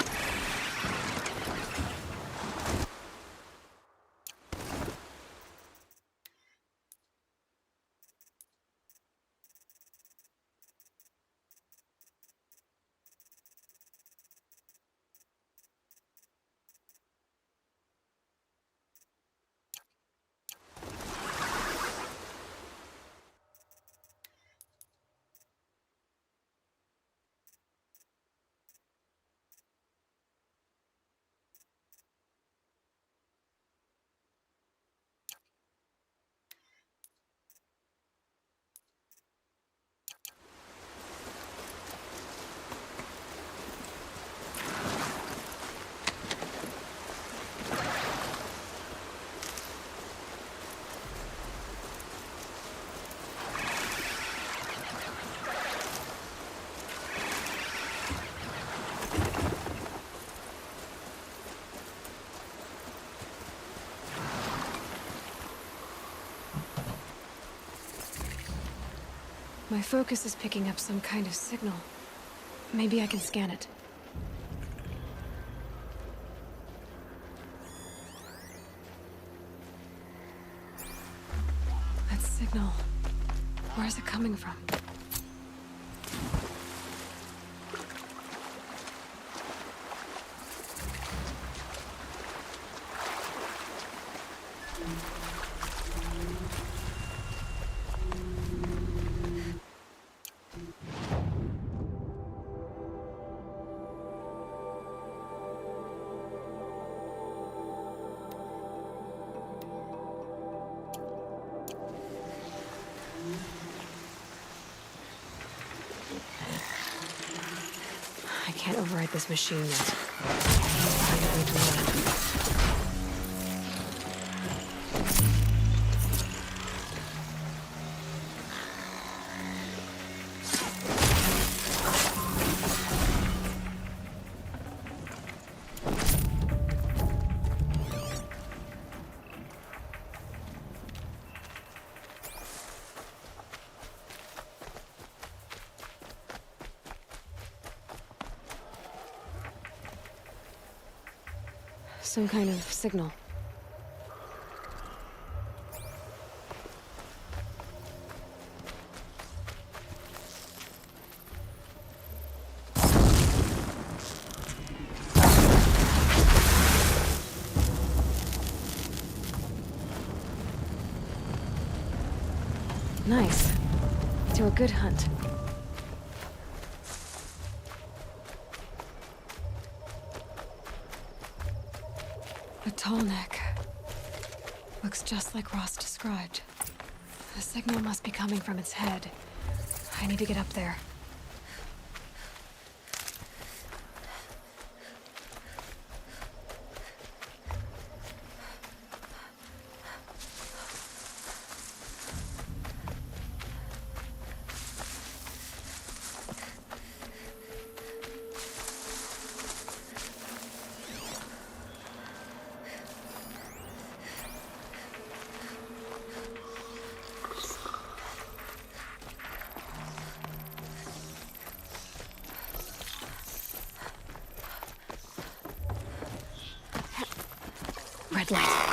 My focus is picking up some kind of signal. Maybe I can scan it. That signal... Where's it coming from? I can't override this machine yet. Find a way to learn. Some kind of signal. Nice. To a good hunt. A tall neck. Looks just like Ross described. The signal must be coming from its head. I need to get up there. Red light.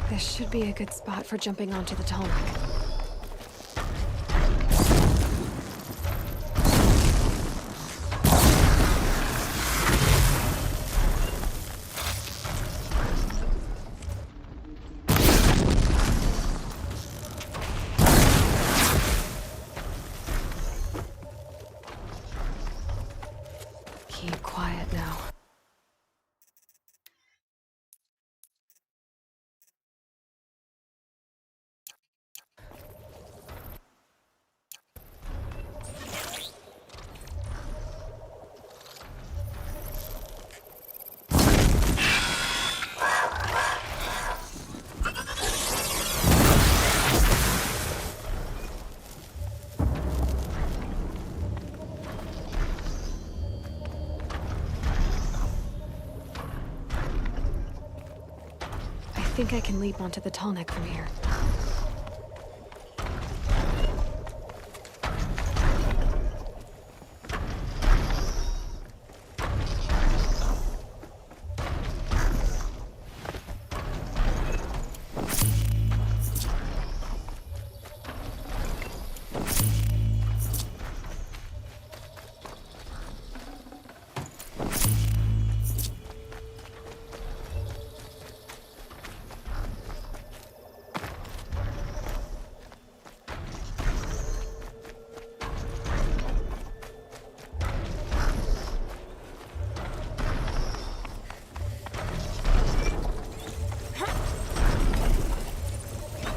This should be a good spot for jumping onto the tall neck. Keep quiet now. I think I can leap onto the tall neck from here.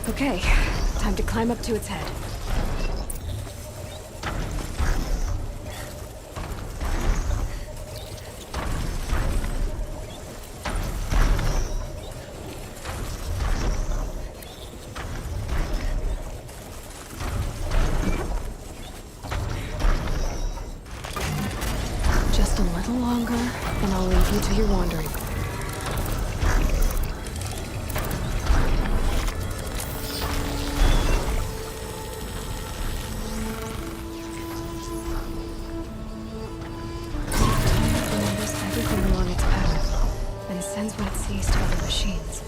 Okay, time to climb up to its head. Just a little longer, and I'll leave you to your wandering. Machines.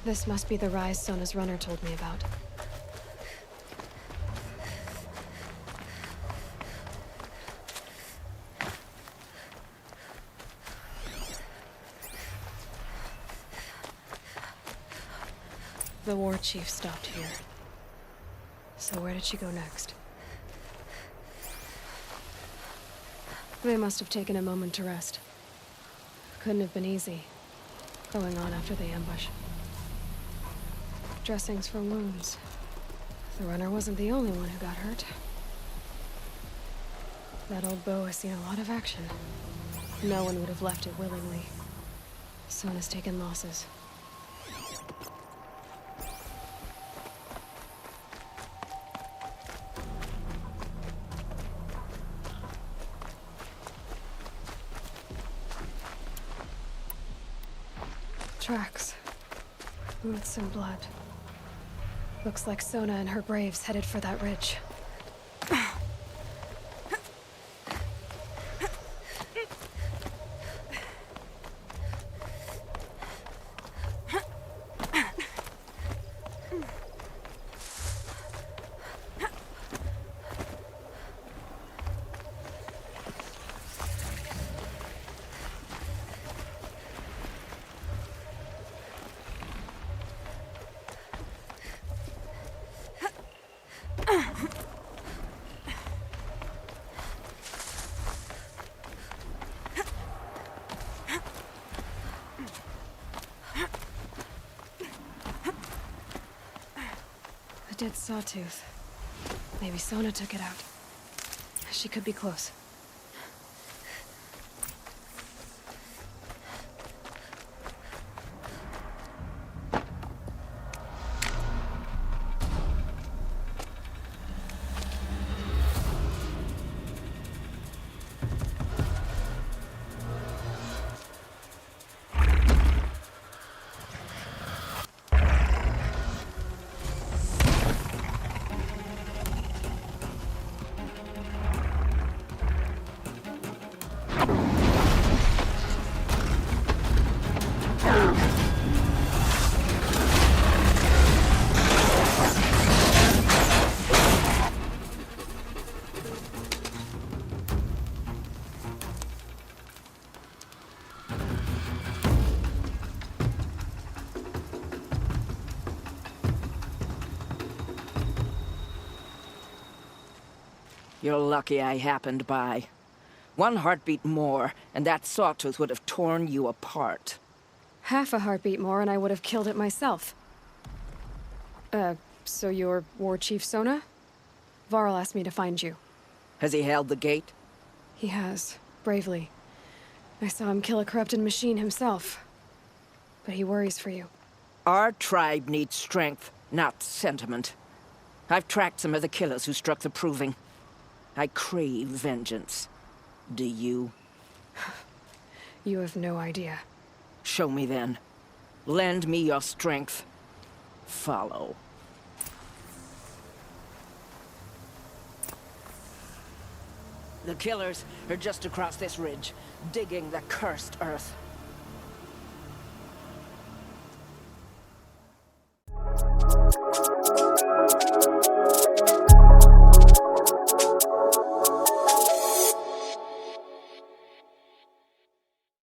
This must be the rise Sona's runner told me about. The war chief stopped here. So where did she go next? They must have taken a moment to rest. Couldn't have been easy, going on after the ambush. Dressings for wounds. The runner wasn't the only one who got hurt. That old bow has seen a lot of action. No one would have left it willingly. Sona's taken losses. Tracks. Boots and blood. Looks like Sona and her braves headed for that ridge. A dead sawtooth. Maybe Sona took it out. She could be close. You're lucky I happened by. One heartbeat more, and that sawtooth would have torn you apart. Half a heartbeat more and I would have killed it myself. So you're War Chief Sona? Varl asked me to find you. Has he held the gate? He has, bravely. I saw him kill a corrupted machine himself. But he worries for you. Our tribe needs strength, not sentiment. I've tracked some of the killers who struck the Proving. I crave vengeance. Do you? You have no idea. Show me then. Lend me your strength. Follow. The killers are just across this ridge, digging the cursed earth.